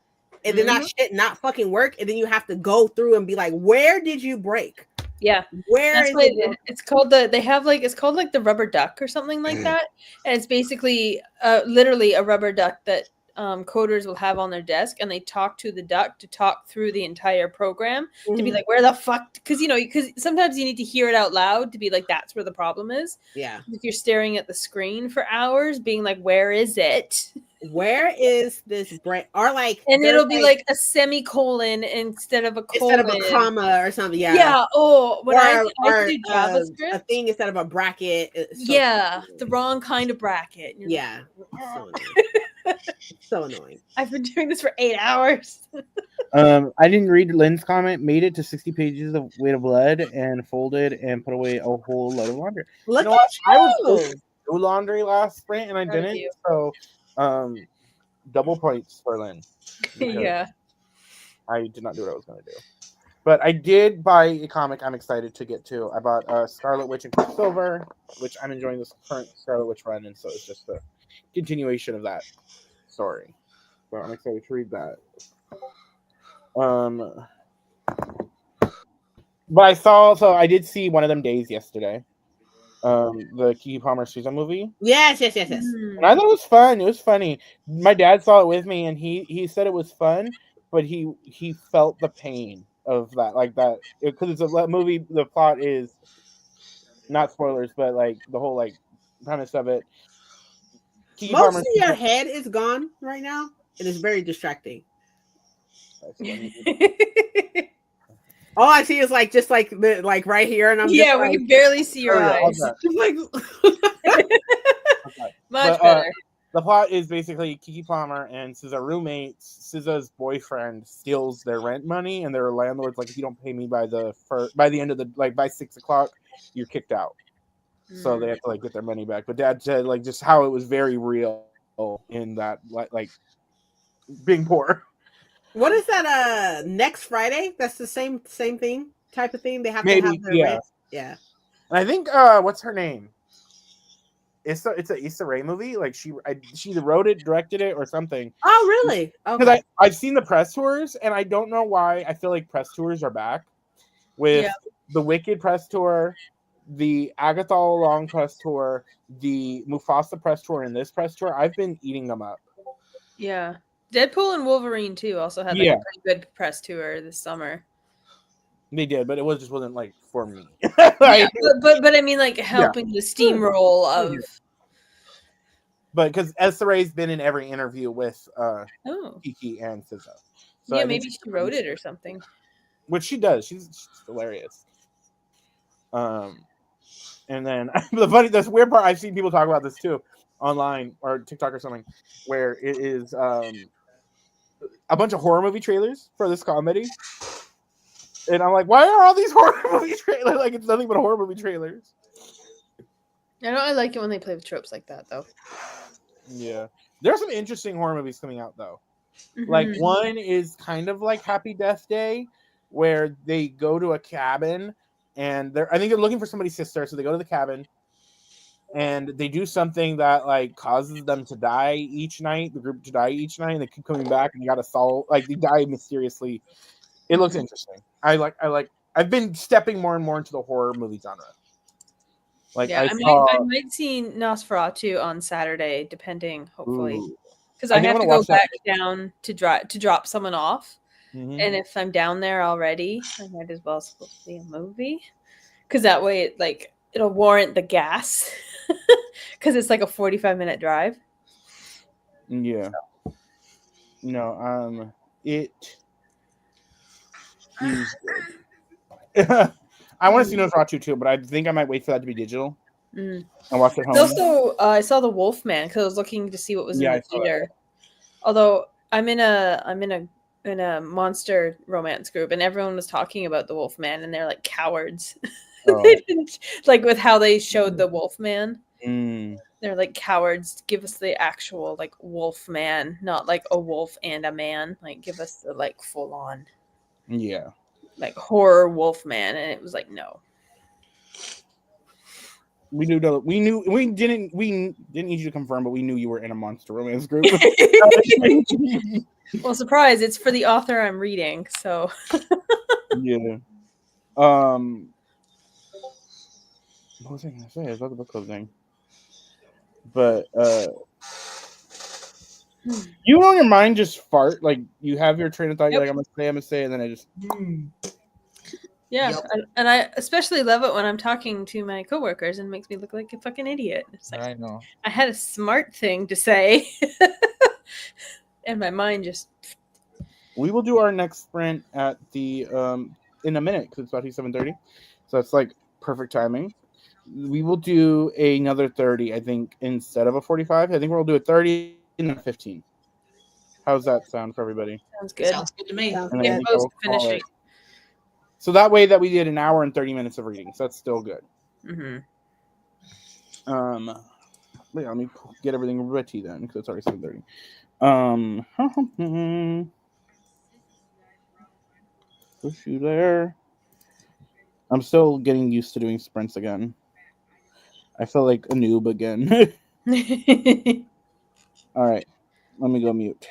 and then that shit not fucking work, and then you have to go through and be like, where did you break? Yeah. Where That's is what it? it's called. It's called like the rubber duck or something like that. And it's basically literally a rubber duck that coders will have on their desk, and they talk to the duck to talk through the entire program to be like, where the fuck? Because sometimes you need to hear it out loud to be like, that's where the problem is. Yeah. If you're staring at the screen for hours, being like, where is it? Where is this break? Or like, And there's, it'll be like a semicolon instead of a colon. instead of a comma or something. Yeah. Yeah. Oh, when I or do JavaScript, a thing instead of a bracket. yeah, the wrong kind of bracket. And you're Yeah. So annoying. I've been doing this for 8 hours. I didn't read Lynn's comment. Made it to 60 pages of Weight of Blood and folded and put away a whole load of laundry. Look know at what? I was you. supposed to do laundry last sprint and I Proud of didn't. you. So, double points for Lynn. because Yeah. I did not do what I was going to do. But I did buy a comic I'm excited to get to. I bought Scarlet Witch and Quicksilver, which I'm enjoying this current Scarlet Witch run, and so it's just a continuation of that story. So I'm excited to read that. But I did see One of Them Days yesterday. The Keke Palmer Susan movie. Yes. And I thought it was fun. It was funny. My dad saw it with me, and he said it was fun, but he felt the pain of that, like that, because it's a movie. The plot is not spoilers, but like the whole like premise of it. Keke Most Palmer. of your head is gone right now. It is very distracting. All I see is like just like the like right here, and I'm Yeah, just we like, can barely see your Oh, yeah, eyes. okay. like Okay. Much But, better. The plot is basically Keke Palmer and SZA roommates. SZA's boyfriend steals their rent money, and their landlord's like, if you don't pay me by the end of the by 6 o'clock, you're kicked out. So they have to like get their money back. But Dad said like just how it was very real in that like being poor. what is that? Next Friday? That's the same thing type of thing. They have to Maybe, have their yeah. rent. Yeah. And I think what's her name? It's an Issa Rae movie. Like she either wrote it, directed it, or something. Oh, really? Because Okay. I've seen the press tours, and I don't know why I feel like press tours are back with the Wicked press tour, the Agatha All Along press tour, the Mufasa press tour, and this press tour. I've been eating them up. Yeah. Deadpool and Wolverine too also had like a pretty good press tour this summer. They did, but it just wasn't like for me. Yeah, but I mean like helping the steamroll of. But because Issa Rae's been in every interview with Keke and SZA. So yeah, maybe she wrote it or something. Which she does. She's hilarious. And then this weird part, I've seen people talk about this too online or TikTok or something, where it is a bunch of horror movie trailers for this comedy. And I'm like, why are all these horror movie trailers? Like it's nothing but horror movie trailers. I like it when they play with tropes like that though. Yeah. There are some interesting horror movies coming out though. Like one is kind of like Happy Death Day, where they go to a cabin and I think they're looking for somebody's sister, so they go to the cabin and they do something that like causes them to die each night, the group to die each night, and they keep coming back and you gotta solve like they die mysteriously. It looks interesting. I've been stepping more and more into the horror movie genre. Like I might see Nosferatu on Saturday, depending, hopefully. Because I think have I'm to gonna go back down to drop someone off. Mhm. And if I'm down there already, I might as well see a movie. Because that way it'll warrant the gas. Because it's like a 45-minute drive. Yeah. So. No, it is good. I want to see Nosferatu too, but I think I might wait for that to be digital. And watch it home. Also, I saw the Wolfman because I was looking to see what was in the theater. Although I'm in a monster romance group, and everyone was talking about the Wolfman, and they're like cowards. They didn't like with how they showed the Wolfman. They're like cowards. Give us the actual like Wolfman, not like a wolf and a man. Like give us the like full on. Yeah. Like horror Wolfman, and it was like no. We didn't need you to confirm, but we knew you were in a monster romance group. Well, surprise! It's for the author I'm reading, so. Yeah. What was I gonna say? I was about the book club thing. But you on your mind just fart, like you have your train of thought. You're like, I'm gonna say, and then I just. Yeah, and I especially love it when I'm talking to my coworkers and it makes me look like a fucking idiot. It's like, I know. I had a smart thing to say, and my mind just. We will do our next sprint at the in a minute because it's about 7:30, so that's like perfect timing. We will do another 30, I think, instead of a 45. I think we'll do a 30 and a 15. How's that sound for everybody? Sounds good. Sounds good to me. Get close to finishing. So that way that we did an hour and 30 minutes of reading. So that's still good. Mm-hmm. Wait, let me get everything ready then because it's already 7:30. Push you there. I'm still getting used to doing sprints again. I feel like a noob again. All right. Let me go mute.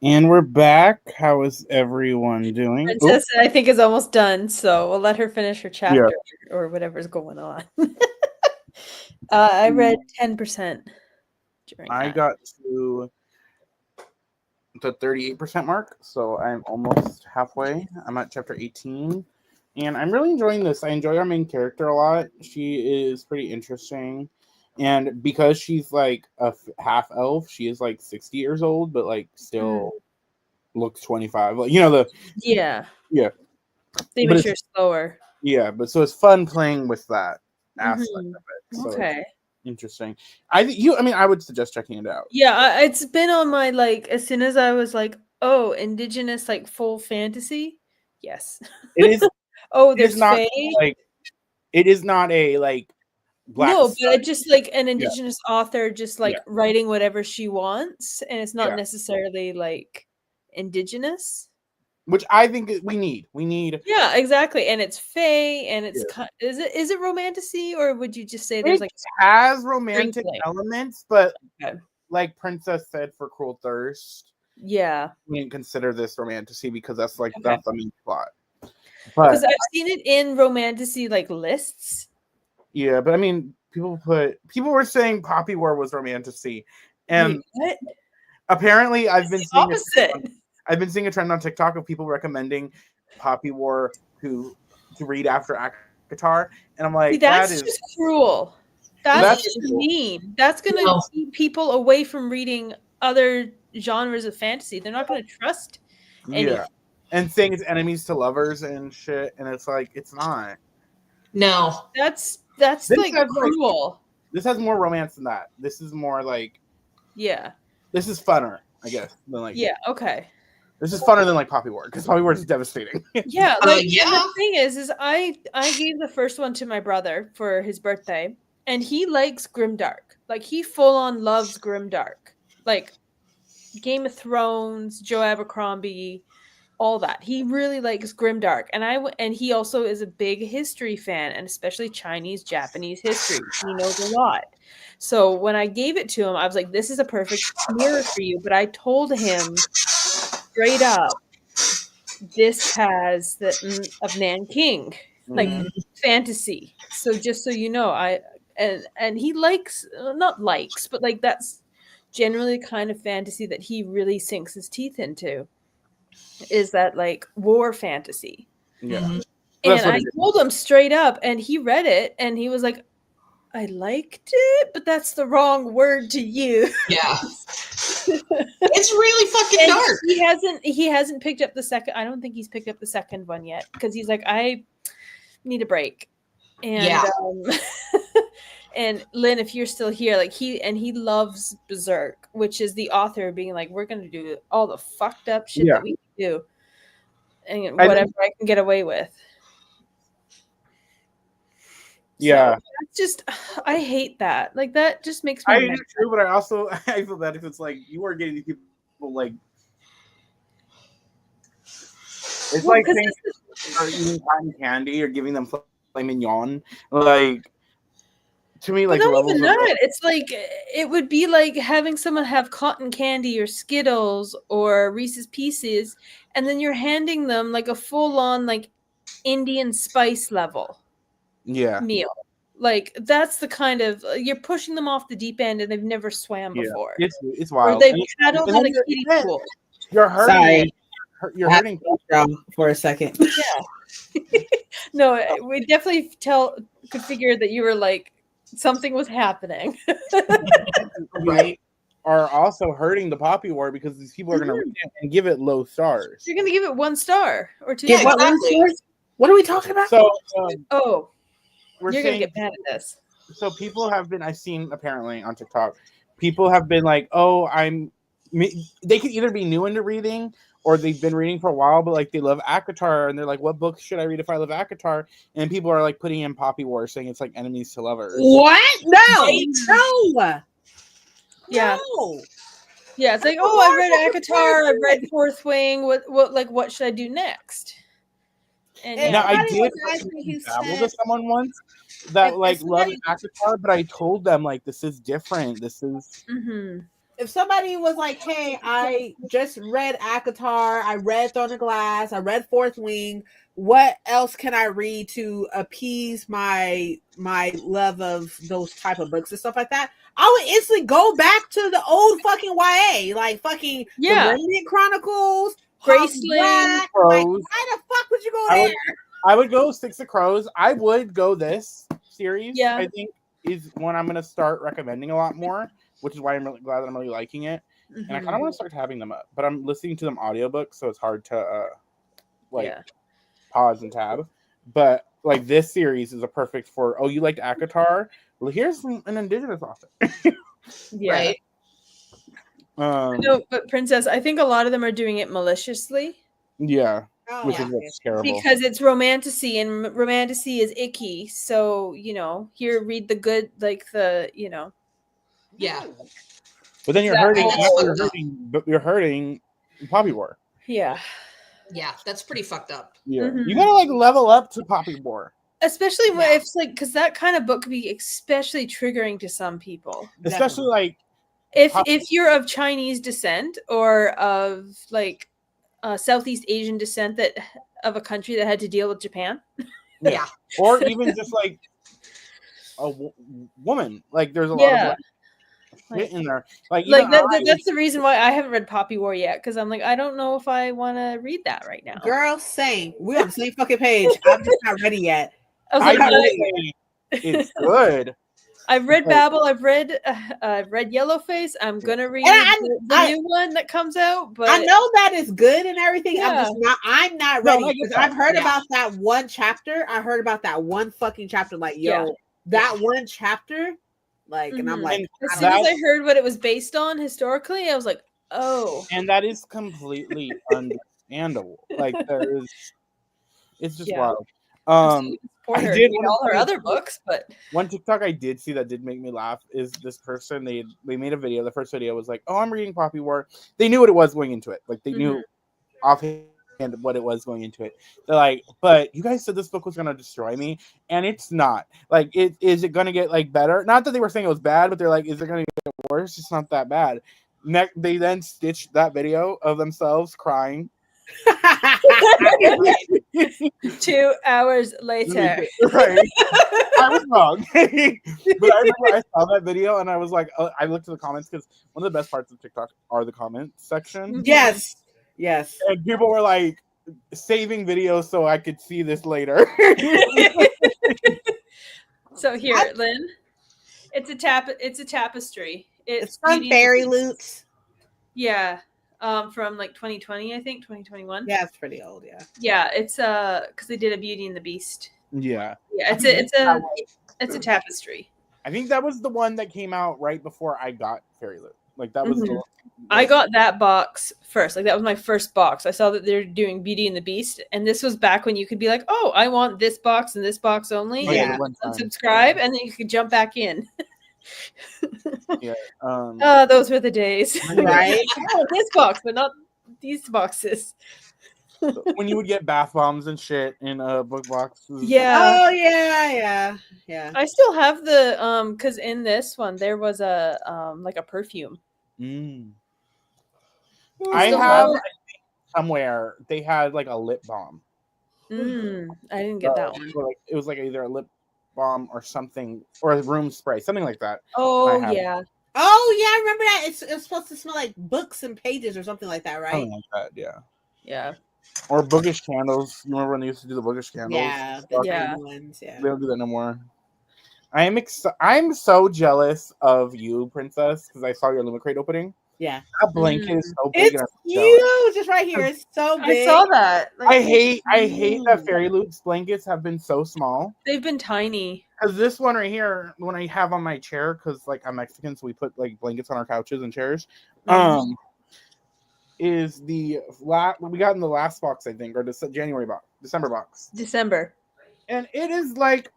And we're back. How is everyone doing? Oop, Princess, I think, is almost done, so we'll let her finish her chapter or whatever's going on. I read 10% during I that. got to the 38% mark, so I'm almost halfway. I'm at chapter 18, and I'm really enjoying this. I enjoy our main character a lot. She is pretty interesting, and because she's like a half elf, she is like 60 years old, but like still looks 25. Like, you know, the Yeah. Yeah. They But mature slower. yeah, but so it's fun playing with that aspect Mhm. of it. So Okay. it's interesting. I would suggest checking it out. Yeah, it's been on my, like, as soon as I was like, oh, indigenous, like, full fantasy. Yes. It is Oh, it is there's not fae. like it is not a like black No, but sun. it's just like an indigenous author just like Yeah. writing whatever she wants, and it's not Yeah. necessarily like indigenous. Which I think we need. We need Yeah, exactly. And it's fae, and it's Yeah. is it romantasy, or would you just say there's it like has romantic sprinkling. elements, but Okay. like Princess said for Cruel Thirst, Yeah, we didn't consider this romantasy because that's like Okay. that's the main plot. because But I've seen it in romantasy like lists. yeah, but I mean people were saying Poppy War was romantasy. And Wait, what? apparently I've been seeing Opposite. I've been seeing a trend on TikTok of people recommending Poppy War to read after ACOTAR, and I'm like, See, that's that is just cruel. That's That's just cruel. mean. That's gonna No. keep people away from reading other genres of fantasy. They're not gonna trust anything. yeah, and saying it's enemies to lovers and shit, and it's like it's not. No. That's This like has, like- cruel. This has more romance than that. This is more like Yeah. this is funner, I guess, than like Yeah. Okay. this is funner than like Poppy War because Poppy War is devastating. Yeah. Like and yeah. the thing is I gave the first one to my brother for his birthday, and he likes grimdark. Like he full on loves grimdark. Like Game of Thrones, Joe Abercrombie, all that. He really likes grimdark, and he also is a big history fan, and especially Chinese, Japanese history. He knows a lot. So when I gave it to him, I was like, "This is a perfect mirror for you." But I told him straight up, "This has the of Nanking, like fantasy." So just so you know, and he likes not likes, but like that's generally the kind of fantasy that he really sinks his teeth into. Is that like war fantasy? Yeah, Mhm. That's And what I it is. told him straight up, and he read it, and he was like, "I liked it, but that's the wrong word to use." Yeah. It's really fucking And dark. he hasn't picked up the second. I don't think he's picked up the second one yet because he's like, I need a break. And Yeah. and Lynn, if you're still here, like he loves Berserk, which is the author being like, we're gonna do all the fucked up shit Yeah. that we can do, and I whatever I can get away with. Yeah. So that's just, I hate that. Like that just makes me I do mad. too, but I also I feel bad if it's like you are getting these people like it's Well, like 'cause things are eating cotton candy or giving them filet mignon. Like to me, like But the not levels even of that. It's like it would be like having someone have cotton candy or Skittles or Reese's Pieces, and then you're handing them like a full-on like Indian spice level yeah. meal. Like that's the kind of you're pushing them off the deep end, and they've never swam Yeah. before, It's or wild. they've And paddled and in then a kiddie you're- pool. You're hurting. Sorry. You're I had hurting. to withdraw for a second. No, we definitely could figure that you were like something was happening. Right. Are also hurting the Poppy War because these people are going to read it and give it low stars. You're gonna give it 1 star or 2 Yeah, stars. exactly. What are we talking about? So Oh, we're you're gonna saying get mad at this. so people have been I've seen apparently on TikTok people have been like, oh, they could either be new into reading or they've been reading for a while, but like they love ACOTAR and they're like, what books should I read if I love ACOTAR? And people are like putting in Poppy War saying it's like enemies to lovers. What? No, Right. no, Yeah. no. Yeah, it's like, oh, I read ACOTAR, I've read Fourth Wing. What should I do next? And And Now I somebody did was asking who dabble said- to someone once that If like loved somebody- ACOTAR, but I told them like this is different. This is Mhm. if somebody was like, "Hey, I just read ACOTAR, I read Throne of Glass, I read Fourth Wing. What else can I read to appease my love of those type of books and stuff like that?" I would instantly go back to the old fucking YA, like fucking Yeah. the Radiant Chronicles, Graceling, Black. Like, Crows. why the fuck would you go I there? would, I would go Six of Crows. I would go this series. Yeah. I think is one I'm gonna start recommending a lot more, which is why I'm really glad that I'm really liking it. And I Mhm. kind of want to start having them up, but I'm listening to them audiobooks, so it's hard to Yeah. pause and tab. But like this series is a perfect for, oh, you liked ACOTAR? Well, here's an indigenous author. Yeah. Right. No, but Princess, I think a lot of them are doing it maliciously Yeah, Oh, which yeah. is what's terrible. because it's romantasy, and romantasy is icky. So here, read the good, like the Yeah. But then you're that- hurting. that's You're fucked up. hurting. But you're hurting Poppy War. yeah. Yeah. That's pretty fucked up. Yeah, Mhm. you gotta like level up to Poppy War, Especially when Yeah. it's like, because that kind of book could be especially triggering to some people. especially like If you're of Chinese descent or of like Southeast Asian descent that of a country that had to deal with Japan. Yeah. or even just like a woman. Like there's a lot Yeah. of like, shit in there. Like Like even that's the reason why I haven't read Poppy War yet, because I'm like, I don't know if I want to read that right now. Girl, same. We're on the same fucking page. I'm just not ready yet. I was I like, gotta I, say, it's good. I've read like- Babel, I've read Yellowface. I'm gonna read I- the new one that comes out, but I know that is good and everything. Yeah. I'm not No, ready I get because that. I've heard Yeah. about that one chapter. I heard about that one fucking chapter. Like, yo, Yeah. that one chapter, like, and I'm Mhm. like, And as soon as I That's- heard what it was based on historically, I was like, oh, And that is completely understandable. Like there is, it's just Yeah. wild. I support I her. did Read wanna all her say- other books, but One TikTok I did see that did make me laugh is this person. They made a video. The first video was like, "Oh, I'm reading Poppy War." They knew what it was going into it. Like they knew offhand what it was going into it. They're like, "But you guys said this book was gonna destroy me, and it's not. Like, is it gonna get like better? Not that they were saying it was bad, but they're like, is it gonna get worse? It's not that bad." They then stitched that video of themselves crying. 2 hours later. Right. I was wrong. But I remember I saw that video and I was like, I looked at the comments because one of the best parts of TikTok are the comment section. yes, yes. And people were like saving videos so I could see this later. So here, Lynn, it's a tapestry. It's from Beauty and the Fairy Beast. Loots. Yeah. From like 2020, I think 2021. Yeah, it's pretty old. Yeah. Yeah, it's because they did a Beauty and the Beast. Yeah. Yeah, it's a tapestry. I think that was the one that came out right before I got Fairy Loot. Like that was Mhm. I got that box first. Like that was my first box. I saw that they're doing Beauty and the Beast, and this was back when you could be like, "Oh, I want this box and this box only." Oh, yeah, Yeah. the one time. Subscribe, and then you could jump back in. Um, Those were the days. Right. Oh, this box, but not these boxes. when you would get bath bombs and shit in book boxes. Yeah. Oh yeah. I still have the because in this one there was a like a perfume. Mm. Ooh, I still have it. I think, somewhere they had like a lip balm. I didn't get that one. Or, like, it was like either a lip balm or something, or a room spray, something like that. Oh have it. yeah. Oh yeah, I remember that. It's supposed to smell like books and pages or something like that, right? Something like that, yeah. Yeah. Or bookish candles. You remember when they used to do the bookish candles? Yeah, the Fuck, Yeah. tiny ones. Yeah. They don't do that no more. I'm so jealous of you, Princess, because I saw your Lumicrate opening. Yeah. That blanket is so big. It's and I'm jealous. huge, just right here. It's so I big. saw that. Like, I hate that huge. Fairy Loops blankets have been so small. they've been tiny. Because this one right here, when I have on my chair, because like I'm Mexican, so we put like blankets on our couches and chairs. Is the we got in the last box, I think, or the December box, December. and it is like,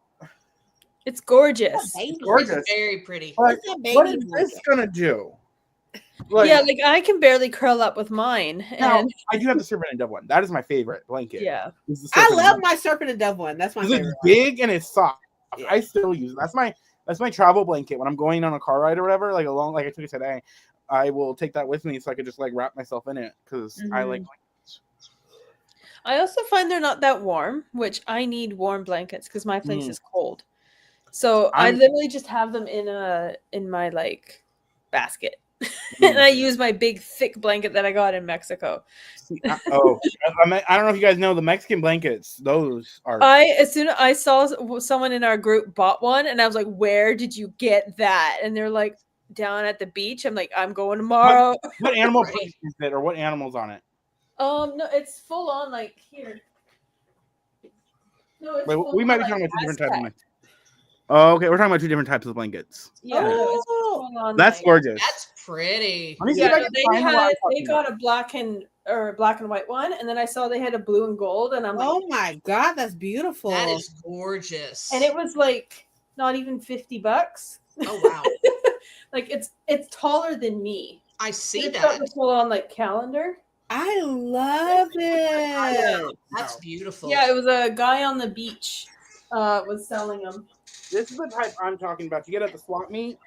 It's gorgeous. Baby. gorgeous. It's very pretty. Like, It's a baby what is blanket. this gonna do? Like, Yeah, like I can barely curl up with mine. now, And I do have the Serpent and Dove one. That is my favorite blanket. yeah. Is the I Serpent and love Dove. my Serpent and Dove one. That's my 'Cause favorite. it's one. big and it's soft. Yeah. I still use it. That's my travel blanket when I'm going on a car ride or whatever, like I took it today. I will take that with me so I could just like wrap myself in it because I like. I also find they're not that warm, which I need warm blankets because my place is cold. So I literally just have them in my like basket. And I use my big thick blanket that I got in Mexico. I don't know if you guys know the Mexican blankets. Those are. As soon as I saw someone in our group bought one, and I was like, "Where did you get that?" And they're like, "Down at the beach." I'm like, "I'm going tomorrow." What animal print is it, or what animals on it? No, it's full on like here. No, it's Wait, full we might on, be talking like, about two different types. Aztec. Oh, okay. We're talking about two different types of blankets. Yeah, no, it's full on, That's like, gorgeous. That's pretty. Let me see if I can find what I'm they talking got a black and white one, and then I saw they had a blue and gold, and I'm like, Oh my god, that's beautiful. That is gorgeous. and it was like not even $50. Oh wow. Like it's taller than me. I see It's got that. the full on like calendar. I love it. That's beautiful. Yeah, it was a guy on the beach was selling them. This is the type I'm talking about. You get at the swap meet,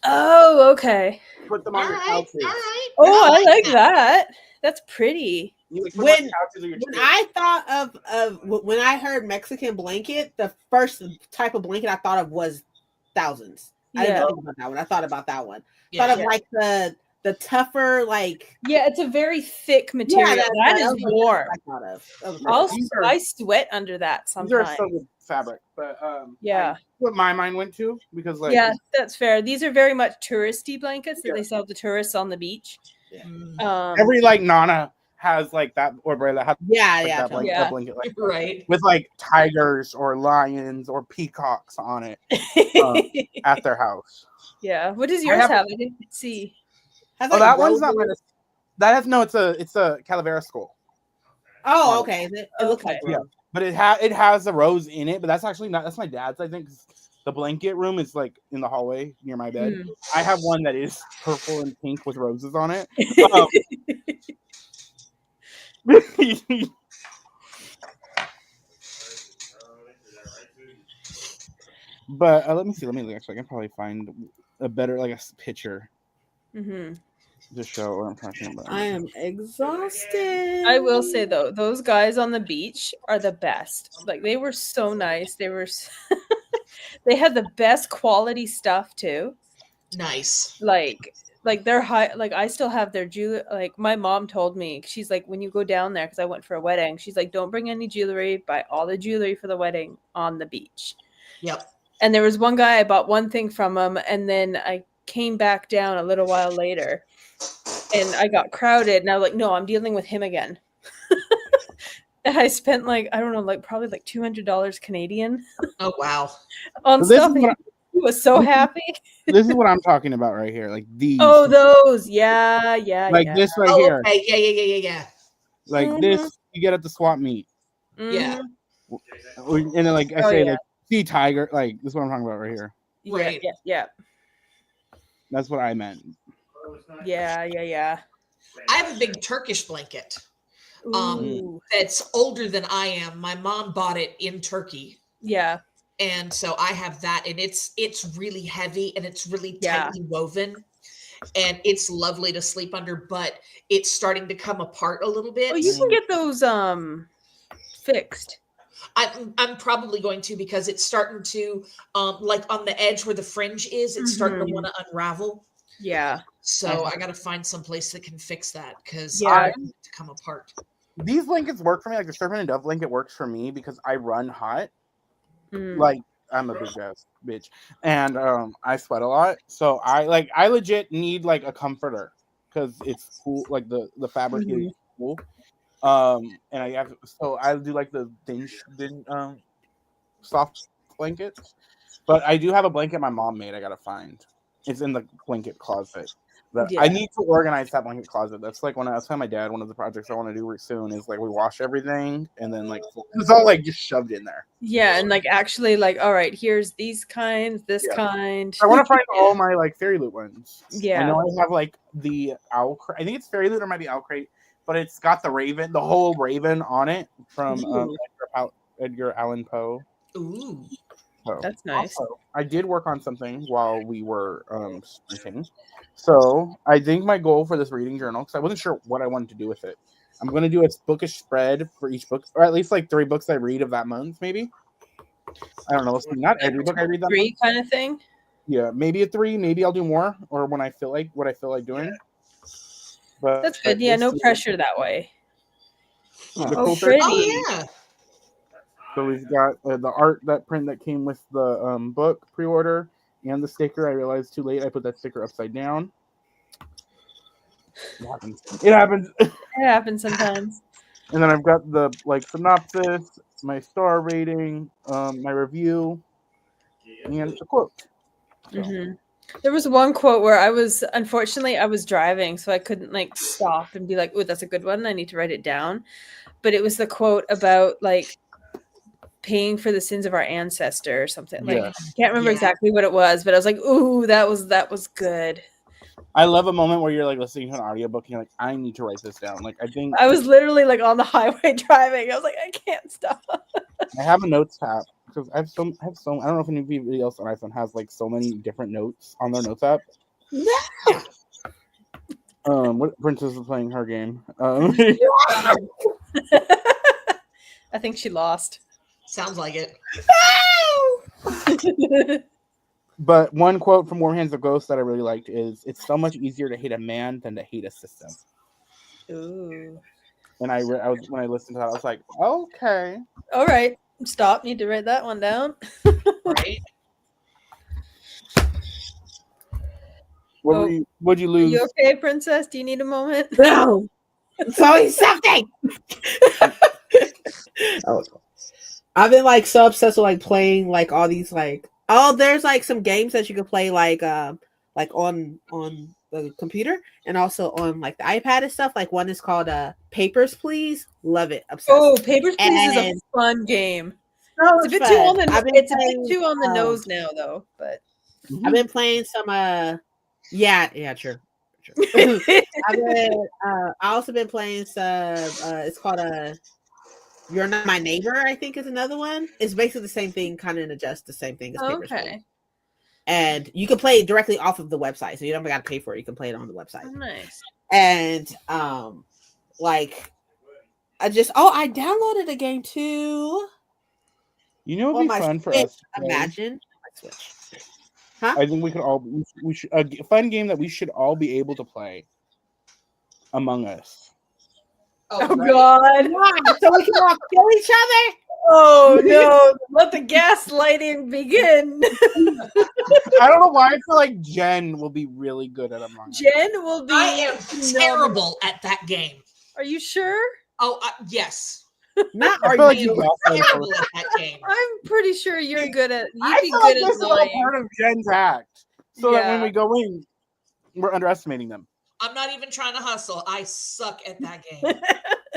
Oh, okay. put them All on your right. couches. All right. Oh, I like that. That's pretty. You like, put them on When- your couches or your When chairs. I thought of when I heard Mexican blanket, the first type of blanket I thought of was thousands. I Yeah. didn't think about that one. I thought about that one. Yeah. Thought of like the tougher, like Yeah, it's a very thick material. that is warm. I thought of. I sweat under that These are sometimes. so good fabric, but Yeah. what my mind went to because like Yeah, that's fair. These are very much touristy blankets that Yeah. they sell to tourists on the beach. Mm, every like Nana has like that or that has Yeah, like, yeah. that blanket, Yeah. that blanket like right. with like tigers or lions or peacocks on it at their house. Yeah. What does I yours have- have? I didn't see. Has, Oh, like, that one's not roses. mine. That has no. It's a Calavera skull, Oh, okay. It looks like Okay. Yeah. rose. but it has a rose in it. But that's actually not. That's my dad's. I think 'cause the blanket room is like in the hallway near my bed. Mm. I have one that is purple and pink with roses on it. But let me see. Let me look. Actually, I can probably find a better like a picture Mhm. to show what I'm talking about. I am exhausted. I will say though, those guys on the beach are the best. Like they were so nice. They were they had the best quality stuff too. Nice. Like they're high, like I still have their jewelry. Like my mom told me, she's like, when you go down there, because I went for a wedding, she's like, don't bring any jewelry, buy all the jewelry for the wedding on the beach. Yep. And there was one guy, I bought one thing from him, and then I came back down a little while later and I got crowded, and I was like, no, I'm dealing with him again. And I spent like, I don't know, like probably like $200 Canadian Oh wow. on So this stuff. is what He was so happy. This is what I'm talking about right here. Like these. Oh, those. Yeah, yeah, like yeah. this right Oh, here. okay. Yeah. Like Mhm. this you get at the swap meet. Yeah. Mhm. And then like I Oh, say yeah. like sea tiger, like this is what I'm talking about right here. Right. Yeah. That's what I meant. Yeah. I have a big Turkish blanket Ooh. that's older than I am. My mom bought it in Turkey. Yeah. And so I have that, and it's really heavy and it's really Yeah. tightly woven, and it's lovely to sleep under, but it's starting to come apart a little bit. Oh, you can get those fixed. I'm probably going to, because it's starting to like on the edge where the fringe is, it's starting to want to unravel. Yeah. So I got to find some place that can fix that, because Yeah. I want it to come apart. These blankets work for me. Like the Serpent and Dove blanket works for me because I run hot. Mm. Like I'm a big ass bitch, and I sweat a lot. So I legit need like a comforter because it's cool. Like the fabric is cool. And I do like the thin soft blankets, but I do have a blanket my mom made. I gotta find. It's in the blanket closet. But I Yeah. need to organize that blanket closet. That's like when I was telling my dad, one of the projects I want to do soon is like we wash everything and then like it's all like just shoved in there. Yeah, and like actually like, all right, here's these kinds, this Yeah. kind. I want to find all my like Fairy Loot ones. Yeah. I know I have like the owl crate. I think it's Fairy Loot or might be Owl Crate, but it's got the raven, the whole raven on it from Ooh. Edgar Allan Poe. Ooh. So, That's nice. Also, I did work on something while we were sprinting. So I think my goal for this reading journal, because I wasn't sure what I wanted to do with it, I'm going to do a bookish spread for each book, or at least like 3 books I read of that month, maybe. I don't know. Not every book I read that 3 month. kind of thing. Yeah, maybe a 3. Maybe I'll do more, or when I feel like what I feel like doing. But That's good. Yeah, no pressure that way. The Oh, cool pretty. Oh yeah. So we've got the art, that print that came with the book pre-order, and the sticker. I realized too late I put that sticker upside down. It happens. It happens. It happens sometimes. And then I've got the synopsis, my star rating, my review, and a quote. So. Mm-hmm. There was one quote where I was driving, so I couldn't stop and be like, "Oh, that's a good one. I need to write it down." But it was the quote about paying for the sins of our ancestor or something. I can't remember exactly what it was, but I was like, "Ooh, that was good." I love a moment where you're listening to an audiobook and you're like, I need to write this down. I think I was literally on the highway driving. I was like, I can't stop. I have a notes app because I have some. I don't know if anybody else on iPhone has so many different notes on their notes app. Yeah. What Princess is playing her game. I think she lost. Sounds like it. But one quote from Warm Hands of Ghosts that I really liked is, "It's so much easier to hate a man than to hate a system." Ooh. And when I listened to that, I was like, okay. All right. Stop. Need to write that one down. Right. What'd you Are lose? you okay, Princess? Do you need a moment? No. It's always something. I've been so obsessed with playing all these there's some games that you can play on the computer and also on the iPad and stuff. One is called Papers, Please. Love it. Obsessed. Oh, Papers, Please is a fun game. So It's a bit fun. too on the It's a bit too on the nose now, though. But I've been playing some. Yeah, true. I also been playing some. It's called You're Not My Neighbor, I think is another one. It's basically the same thing, kind of just the same thing as Papers, Please. And you can play it directly off of the website, so you don't got to pay for it. You can play it on the website. Oh, nice. And I downloaded a game too. You know, it'd be fun for us. Imagine my Switch. Huh? I think we could all. We should a fun game that we should all be able to play. Among Us. Oh God! So we can all kill each other. Oh no! Let the gaslighting begin. I don't know why I feel like Jen will be really good at Among Us. Jen will be. I am terrible at that game. Are you sure? Oh yes. Not I are feel like you terrible at that game. I'm pretty sure you're good at. You'd I be feel good like at this is all lying. part of Jen's act, so that when Yeah. we go in, we're underestimating them. I'm not even trying to hustle. I suck at that game.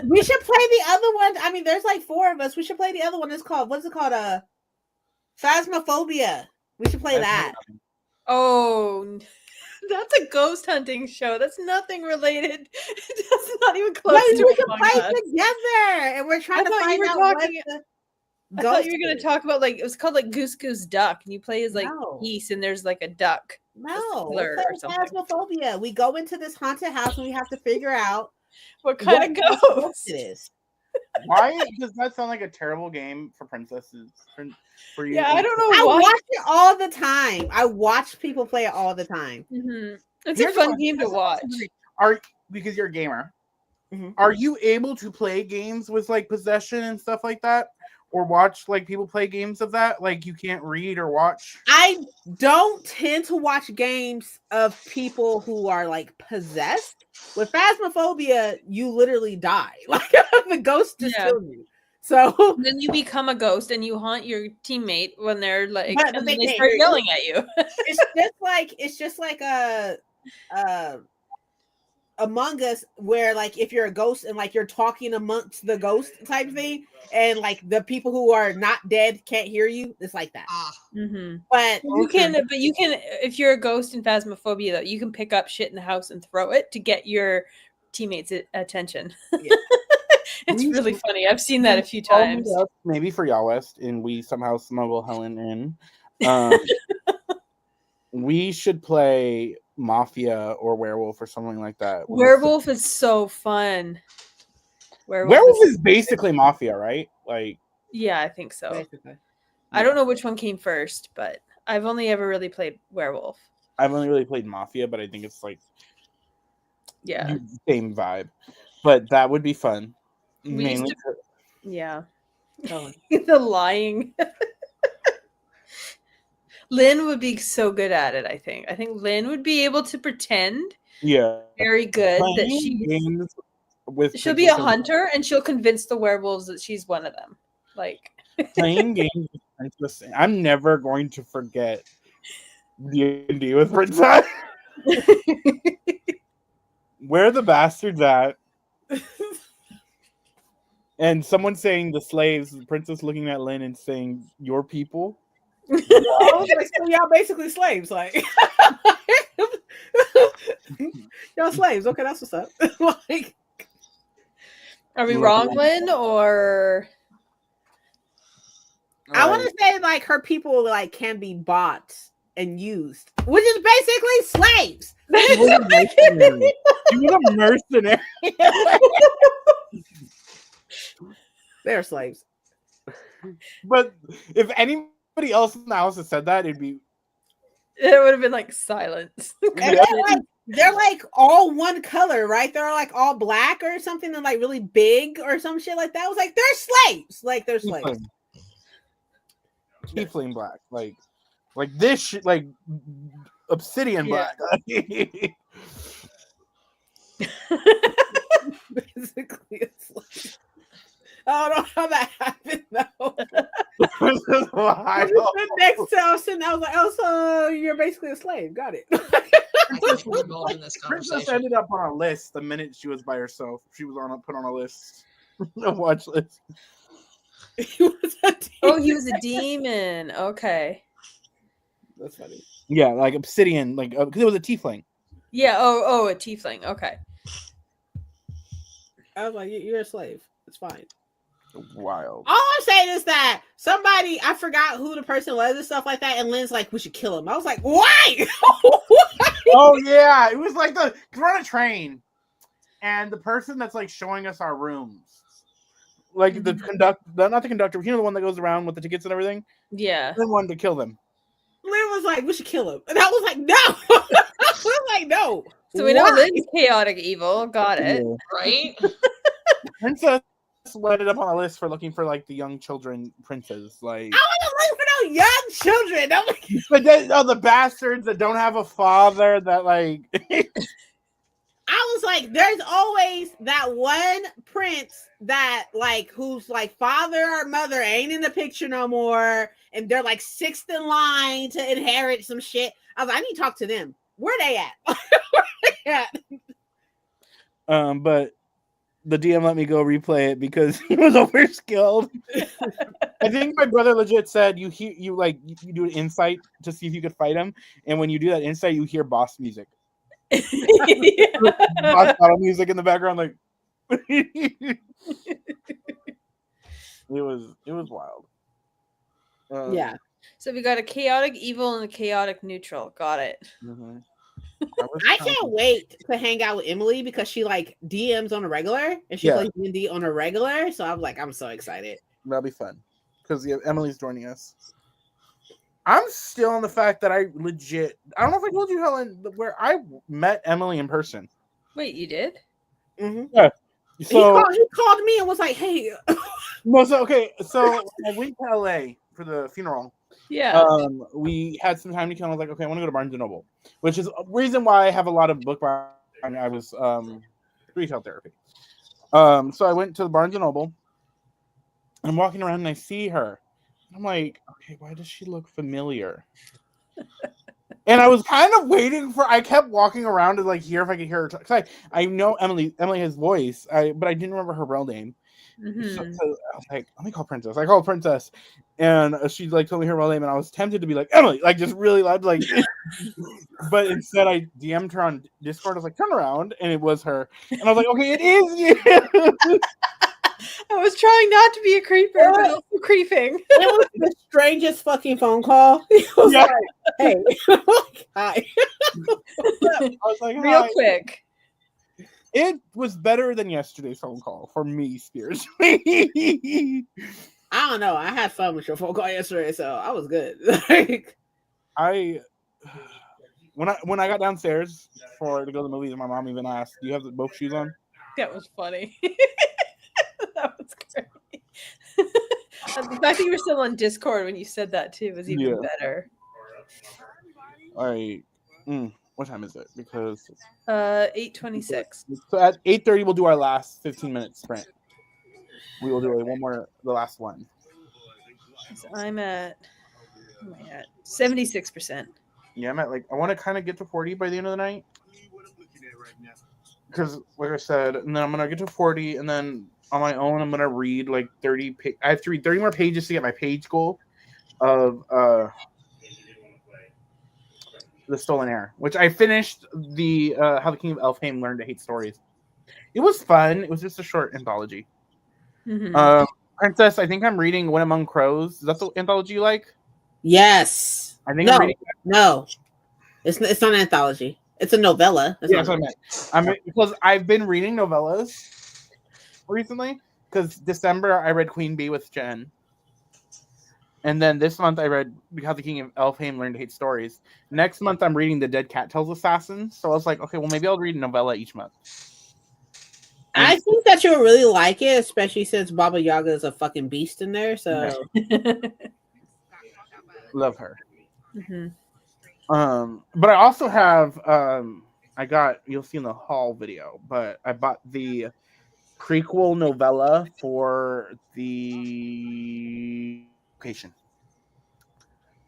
We should play the other one. I mean, there's 4 of us. We should play the other one. It's called, what's it called? Phasmophobia. We should play that. Oh, that's a ghost hunting show. That's nothing related. That's not even close Wait, to we can Among play Us. together, and we're trying to thought you find were out talking- what I thought you were going to talk about it was called Goose Goose Duck, and you play as No. geese, and there's a duck. No, blur we're or something. playing Phasmophobia. We go into this haunted house, and we have to figure out What kind of ghost? it is. Why does that sound like a terrible game for princesses? For you? Yeah, I don't know I why. watch it all the time. I watch people play it all the time. Mm-hmm. It's Here's a fun what- game to watch. Because you're a gamer. Mhm. Are you able to play games with possession and stuff like that, or watch people play games of that? You can't read or watch. I don't tend to watch games of people who are possessed. With Phasmophobia, you literally die. The ghost just Yeah. kills you. So And then you become a ghost and you haunt your teammate when they're But and then they they can't start hear you. yelling at you. it's just like a Among Us, where if you're a ghost and you're talking amongst the ghost type thing, and the people who are not dead can't hear you. It's like that. Ah, Mm-hmm. But You can, if you're a ghost in Phasmophobia, though, you can pick up shit in the house and throw it to get your teammates' attention. Yeah. It's We really should- funny. I've seen that a few I'll meet times. up maybe for Y'all West, and we somehow smuggle Helen in. We should play Mafia or Werewolf or something like that. Werewolf is so fun. Werewolf is basically Mafia, right? Like, Yeah, I think so. Basically. I don't know which one came first, but I've only ever really played Werewolf. I've only really played Mafia, but I think it's like Yeah. same vibe. But that would be fun. We used Mainly, Yeah. Helen. The lying. Lynn would be so good at it, I think. I think Lynn would be able to pretend yeah. very good that Playing she's games with she'll be a Princess hunter and she'll convince the werewolves that she's one of them. Like playing games with Princess. I'm never going to forget D&D with Princess. Where are the bastards at? And someone saying the slaves, the princess looking at Lynn and saying, "Your people." I was like, so y'all basically slaves, like y'all slaves. Okay, that's what's up. Like, are we wrong, Lynn, or I want to say like her people like can be bought and used, which is basically slaves. She was a mercenary. She was a mercenary. They're slaves. But if anybody else in the house had said that, it'd be it would have been like silence. And they're like all one color, right? They're like all black or something, and like really big or some shit like that. I was like, they're slaves. Like they're slaves. tiefling black, like this shit, like obsidian Yeah. black. Basically, it's like I don't know how that happened though. This is wild. The next time I was like, oh, so you're basically a slave. Got it. I think we're involved in this Princess conversation. ended up on a list the minute she was by herself. She was put on a list, a watch list. He was a Oh, demon. he was a demon. Okay. That's funny. Yeah, like obsidian, like because it was a tiefling. Yeah. Oh, a tiefling. Okay. I was like, you're a slave. It's fine. Wild. All I'm saying is that somebody, I forgot who the person was and stuff like that, and Lynn's like, we should kill him. I was like, why? Oh yeah, it was like we're on a train, and the person that's like showing us our rooms, like the not the conductor, you know, the one that goes around with the tickets and everything. Yeah. They wanted to kill them. Lynn was like, we should kill him. And I was like, no. I was like, no. So we know Why? Lynn's chaotic evil. Got it. Right? Princess ended up on a list for looking for like the young children princes, like. I wasn't looking for no young children. I'm like, But then, the bastards that don't have a father that like. I was like, there's always that one prince that like whose like father or mother ain't in the picture no more, and they're like sixth in line to inherit some shit. I was like, I need to talk to them. Where they at? Where they at? But the DM let me go replay it because he was over skilled. I think my brother legit said you do an insight to see if you could fight him, and when you do that insight, you hear boss music. Boss battle music in the background, like it was wild. Yeah. So we got a chaotic evil and a chaotic neutral. Got it. Mhm. I can't wait to hang out with Emily because she like DMs on a regular and she Yeah. plays D&D on a regular. So I'm like, I'm so excited. That'll be fun because Emily's joining us. I'm still on the fact that I don't know if I told you, Helen, where I met Emily in person. Wait, you did? Mm-hmm. So He called me and was like, hey. no, so okay, so I went to LA for the funeral. Yeah. We had some time to kill. I was like, okay, I want to go to Barnes and Noble, which is a reason why I have a lot of book buying. I was retail therapy. So I went to the Barnes and Noble. I'm walking around and I see her. I'm like, okay, why does she look familiar? And I was kind of waiting I kept walking around to like hear if I could hear her talk. 'Cause I know Emily has voice, but I didn't remember her real name. Mhm. So I was like, let me call Princess. I called Princess, and she like told me her real name, and I was tempted to be like Emily, like just really loud, like. But instead, I DM'd her on Discord. I was like, turn around, and it was her. And I was like, okay, it is you. I was trying not to be a creeper, but also creeping. It was the strangest fucking phone call. It was Yeah. like, hey, hi. I was like, Real hi. quick. It was better than yesterday's phone call for me, spiritually. I don't know. I had fun with your phone call yesterday, so I was good. Like, When I got downstairs to go to the movies, my mom even asked, "Do you have both shoes on?" That was funny. That was great. The fact that you were still on Discord when you said that too was even Yeah. better. All right. What time is it? Because 8:26. so at 8:30 we'll do our last 15-minute sprint. We will do the last one. So I'm at 76%. Yeah, I'm at I want to kind of get to 40 by the end of the night. Because, like I said, and then I'm gonna get to 40, and then on my own, I'm gonna read like 30. I have to read 30 more pages to get my page goal of The Stolen Heir, which I finished the How the King of Elfheim Learned to Hate Stories. It was fun. It was just a short anthology. Mhm. Princess, I think I'm reading When Among Crows. Is that the anthology you like? yes. I think No. I'm reading. No. It's not an anthology. It's a novella. That's Yeah, not that's what I meant. Because I've been reading novellas recently. Because December I read Queen Bee with Jen, and then this month I read How the King of Elfheim Learned to Hate Stories. Next month I'm reading The Dead Cat Tells Assassins. So I was like, okay, well maybe I'll read a novella each month. I think that you'll really like it, especially since Baba Yaga is a fucking beast in there. So Love her. Mhm. But I also have you'll see in the haul video, but I bought the prequel novella for the location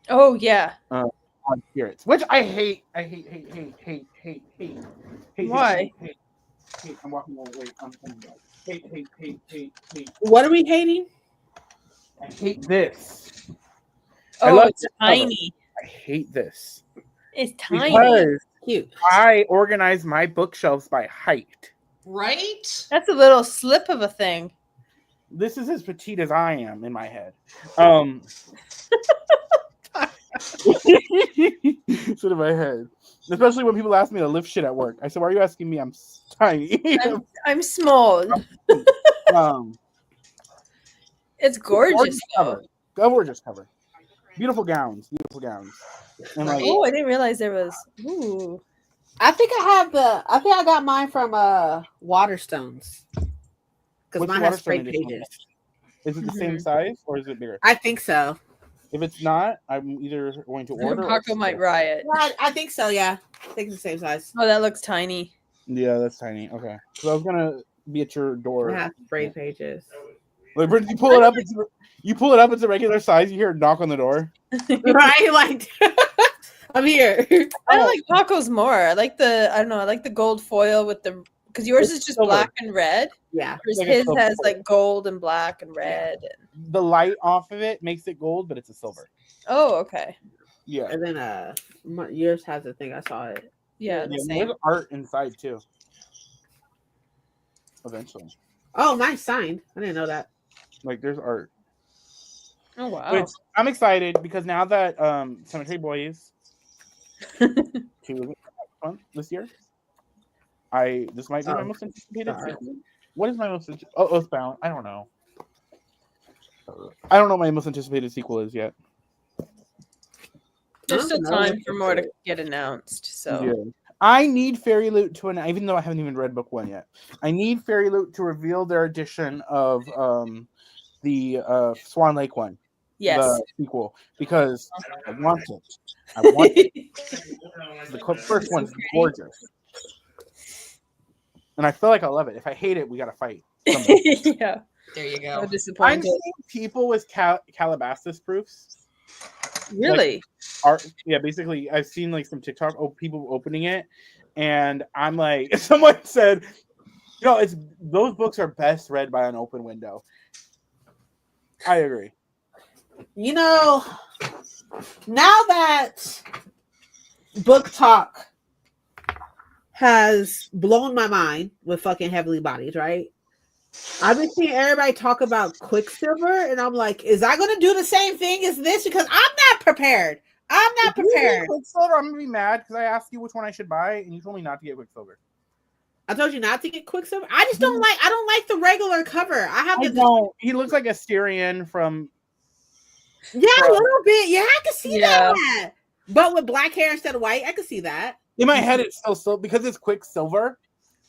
Oh yeah. on Spirits, which I hate. Hate. Why? Hate. I'm walking away. I'm coming back. Hate. what are we hating? I hate this. I Oh, love it's this cover. tiny. I hate this It's tiny. because Cute. I organize my bookshelves by height. Right? That's a little slip of a thing. This is as petite as I am in my head. Sort of my head. Especially when people ask me to lift shit at work. I said, why are you asking me? I'm tiny. I'm small. It's gorgeous. cover. Gorgeous cover. Beautiful gowns. And like, Oh, I didn't realize there was. Ooh. I think I got mine from Waterstones. Because what's mine the has Waterstone sprayed edition? pages. Is it the same size or is it bigger? I think so. If it's not, I'm either going to order. Paco might riot. Yeah, I think so, yeah. I think it's the same size. Oh, that looks tiny. Yeah, that's tiny. Okay. So I was gonna be at your door. I have sprayed pages. Like, you pull it up. You pull it up. It's a regular size. You hear a knock on the door. Right? Like, I'm here. I like Paco's more. I like the gold foil with the, because yours is just silver. black and red. Yeah. Whereas Like a his silver has foil. like gold and black and red. The light off of it makes it gold, but it's a silver. Oh, okay. Yeah. And then yours has a thing. I saw it. Yeah, Yeah, the there's same. art inside too. Eventually, Oh, mine's signed. I didn't know that. like there's art. Oh wow. Which I'm excited because now that Cemetery Boys 2 this year, this might be my most anticipated sequel. What is my most Earthbound? I don't know. I don't know what my most anticipated sequel is yet. There's still I don't time know. for more to get announced. So Yeah. I need Fairy Loot to even though I haven't even read book 1 yet. I need Fairy Loot to reveal their edition of the Swan Lake one. yes. The sequel, because I want it. I want it. The first one's gorgeous. And I feel like I love it. If I hate it, we gotta fight. Yeah. There you So go. I'm disappointed. seeing people with Calabasas proofs. Really? Yeah, basically, I've seen like some TikTok people opening it, and I'm like, someone said, No, it's those books are best read by an open window. I agree. You know, now that Book Talk has blown my mind with fucking Heavenly Bodies, right? I've been seeing everybody talk about Quicksilver, and I'm like, is I gonna do the same thing as this? Because I'm not prepared. I'm not If you get prepared. Quicksilver, I'm gonna be mad because I asked you which one I should buy, and you told me not to get Quicksilver. I told you not to get Quicksilver. I just don't like. I don't like the regular cover. I have I the don't. He looks like Asterion from. yeah, a little bit. Yeah, I can see Yeah. that. But with black hair instead of white, I can see that. In my head, it's still because it's Quicksilver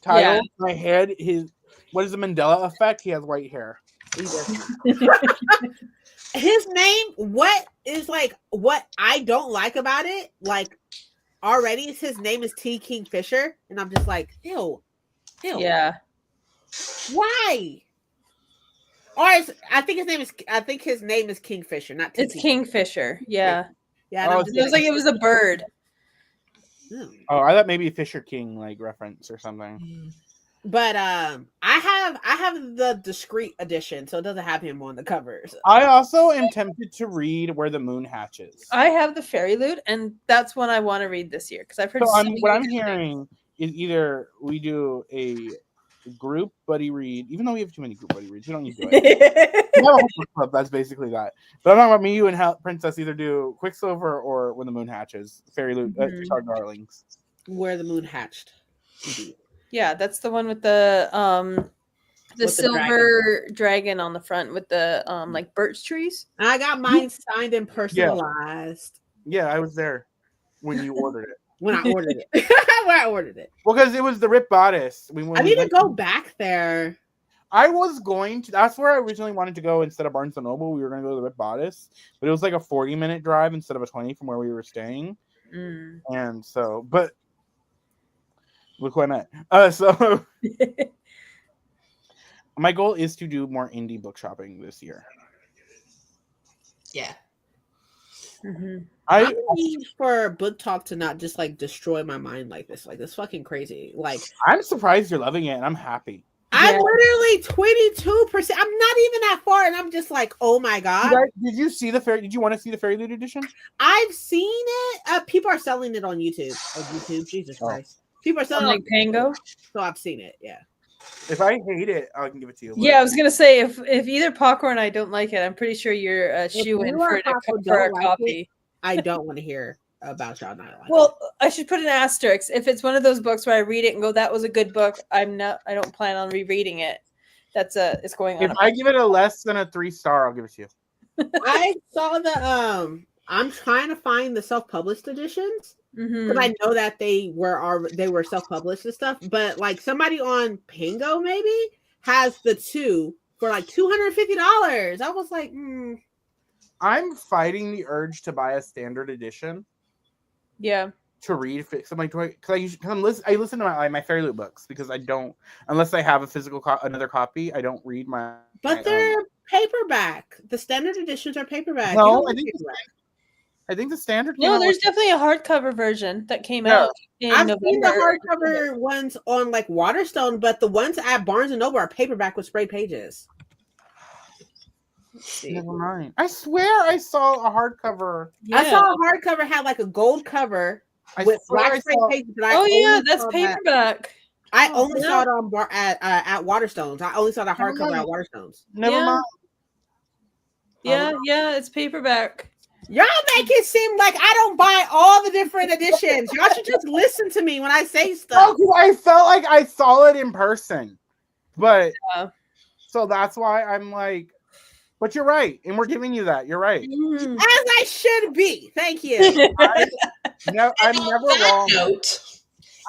title. Yeah. In my head, what is the Mandela effect? He has white hair. He does. His name, what I don't like about it, like already is his name is T. Kingfisher, and I'm just like, ew. Yeah. Why? Or I think his name is Kingfisher, not T. It's Kingfisher. Yeah. Yeah, and Oh, I'm just It was like it was a bird. ew. Oh, I thought maybe Fisher King like reference or something. But I have the discreet edition, so it doesn't have him on the covers. I also am tempted to read Where the Moon Hatches. I have the Fairy Loot, and that's one I want to read this year because I've heard. So so what many I'm good things. hearing is either we do a group buddy read, even though we have too many group buddy reads, we don't need to do it. We have a whole book club, that's basically that. But I'm talking about me, you, and Princess either do Quicksilver or When the Moon Hatches, Fairy Loot, Mhm. Star Darlings. Where the Moon Hatched. Yeah, that's the one with the With the silver dragon on the front with the like birch trees. I got mine signed and personalized Yeah, I was there when you ordered it. when I ordered it. When I ordered it. Well, because it was the Rip Bodice. I need to go back there. I was going to. That's where I originally wanted to go instead of Barnes and Noble. We were going to go to the Rip Bodice, but it was like a 40-minute drive instead of a 20 from where we were staying. Mm. And so, but look who I met. So my goal is to do more indie book shopping this year. Yeah. Mm-hmm. I need for Book Talk to not just like destroy my mind like this. Like this fucking crazy. Like I'm surprised you're loving it, and I'm happy. I'm literally 22%. I'm not even that far, and I'm just like, oh my god. Did you see the fairy? Did you want to see the Fairy Loot edition? I've seen it. People are selling it on YouTube. Jesus Christ. People are selling Like it Pango. so I've seen it. Yeah. If I hate it, I can give it to you. Yeah, I was gonna say if either Paco and I don't like it, I'm pretty sure you're a shoe in you for or it to Paco come for a don't like copy. I don't want to hear about y'all not like Well, I should put an asterisk. If it's one of those books where I read it and go, "That was a good book," I don't plan on rereading it. It's going on. If I give it a less than a 3-star, I'll give it to you. I saw the I'm trying to find the self-published editions Mhm. because I know that they were self-published and stuff, but like somebody on Pango maybe has the two for like $250. I was like, I'm fighting the urge to buy a standard edition Yeah. to read. I listen to my Fairy Loot books because I don't, unless I have a physical another copy, I don't read my. but they're paperback. The standard editions are paperback. No, You don't I need think paperback. I think the standard. No, came out there's with- definitely a hardcover version that came Yeah. out in I've November. seen the hardcover ones on like Waterstone, but the ones at Barnes and Noble are paperback with sprayed pages. Let's see. Never mind. I swear I saw a hardcover. Yeah. I saw a hardcover had like a gold cover I with swear I black sprayed saw. pages. But I Oh yeah, only that's saw that- paperback. I Oh, only yeah. saw it on at Waterstones. I only saw the Never hardcover mind. at Waterstones. Never Yeah. mind. Yeah, it's paperback. Y'all make it seem like I don't buy all the different editions. Y'all should just listen to me when I say Oh, stuff. 'cause I felt like I saw it in person, but Yeah. so that's why I'm like. But you're right, and we're giving you that. You're right. Mhm. As I should be. Thank you. No, I'm And on never that wrong. note,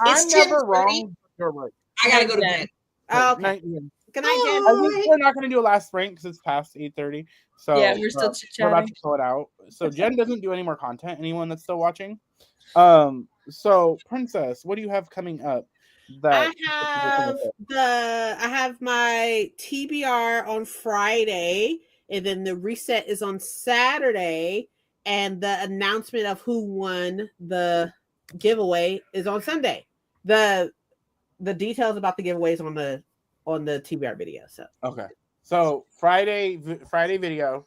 I'm it's never 10:30. wrong. You're right. I gotta go to Night, bed. Oh, okay. Night, Ian. Good night, Jen. I think we're not going to do a last rank because it's past 8:30. So Yeah, we're still we're about chit-chatting. to pull it out. So Jen doesn't do any more content. Anyone that's still watching. So Princess, what do you have coming up? That I have my TBR on Friday, and then the reset is on Saturday, and the announcement of who won the giveaway is on Sunday. The details about the giveaway is on the on the TBR video. So Okay. So Friday video,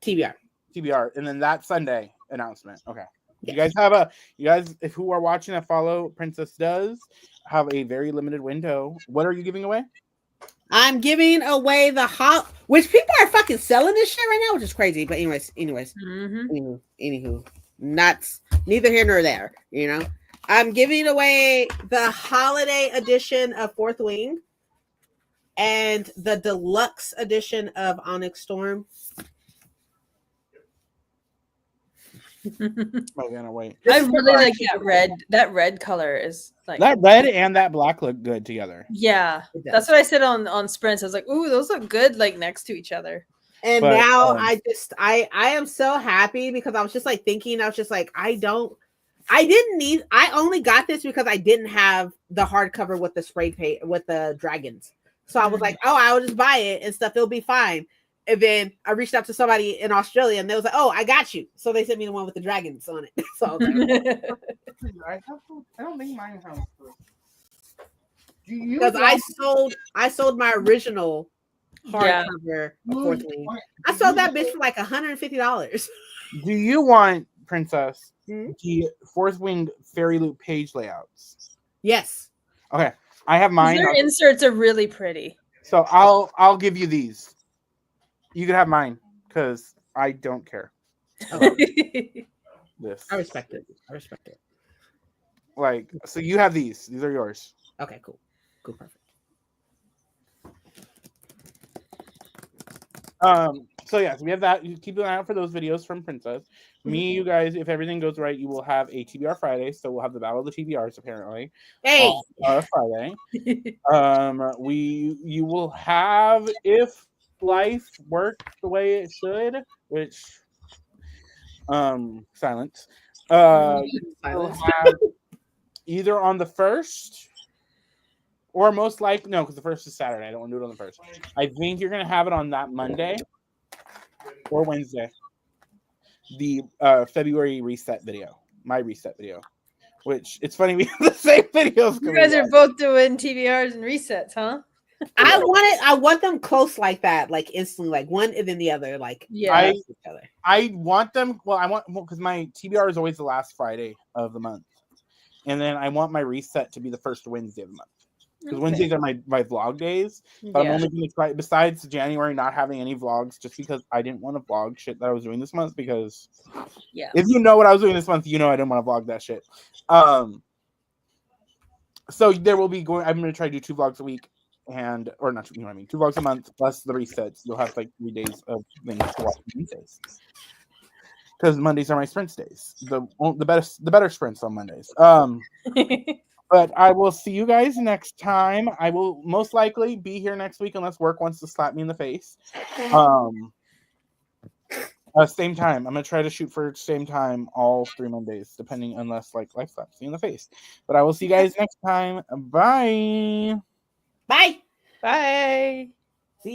TBR. TBR, and then that Sunday announcement. Okay. Yes. You guys, if who are watching that follow Princess does have a very limited window. What are you giving away? I'm giving away the which people are fucking selling this shit right now, which is crazy. But anyways, anywho, not neither here nor there. You know, I'm giving away the holiday edition of Fourth Wing and the deluxe edition of Onyx Storm. Oh, gonna wait. I really like that red. That red color is like That red and that black look good together. Yeah, It does. that's what I said on sprints. I was like, "Ooh, those look good, like next to each other." And But, now I am so happy because I was just like thinking, I was just like, I only got this because I didn't have the hardcover with the spray paint with the dragons. So I was like, oh, I will just buy it and stuff, it'll be fine. And then I reached out to somebody in Australia and they was like, oh, I got you. So they sent me the one with the dragons on it. So I was like, I don't think mine has. because I sold my original hardcover of Fourth Wing. I sold that bitch for like $150. Do you want, Princess, Hmm? the Fourth Wing Fairy Loop page layouts? Yes. Okay, I have mine. Their inserts are really pretty. So I'll give you these. You can have mine because I don't care. This. I respect it. Like, so you have these. These are yours. Okay, cool. Cool, perfect. So yeah, so we have that. You keep an eye out for those videos from Princess. Me, you guys, if everything goes right, you will have a TBR Friday. So we'll have the Battle of the TBRs apparently. Hey, Friday. You will have, if life worked the way it should, which silence. You'll have either on the 1st or most likely no, because the 1st is Saturday. I don't want to do it on the 1st. I think you're gonna have it on that Monday or Wednesday. The February reset video, my reset video, which it's funny we have the same videos. You guys are both doing TBRs and resets, huh? I want them close like that, like instantly, like one and then the other, like Yeah. I want them. Well, because my TBR is always the last Friday of the month, and then I want my reset to be the first Wednesday of the month. Because Wednesdays are my vlog days, but I'm only going to try, besides January not having any vlogs, just because I didn't want to vlog shit that I was doing this month. Because if you know what I was doing this month, you know I didn't want to vlog that shit. So there will be I'm going to try to do 2 vlogs a week, or not, you know what I mean, 2 vlogs a month plus the resets. You'll have like 3 days of things to watch Wednesdays. Because Mondays are my sprints days. The better sprints on Mondays. But I will see you guys next time. I will most likely be here next week unless work wants to slap me in the face. Same time. I'm gonna try to shoot for same time all 3 Mondays, depending unless like life slaps me in the face. But I will see you guys next time. Bye. Bye. Bye.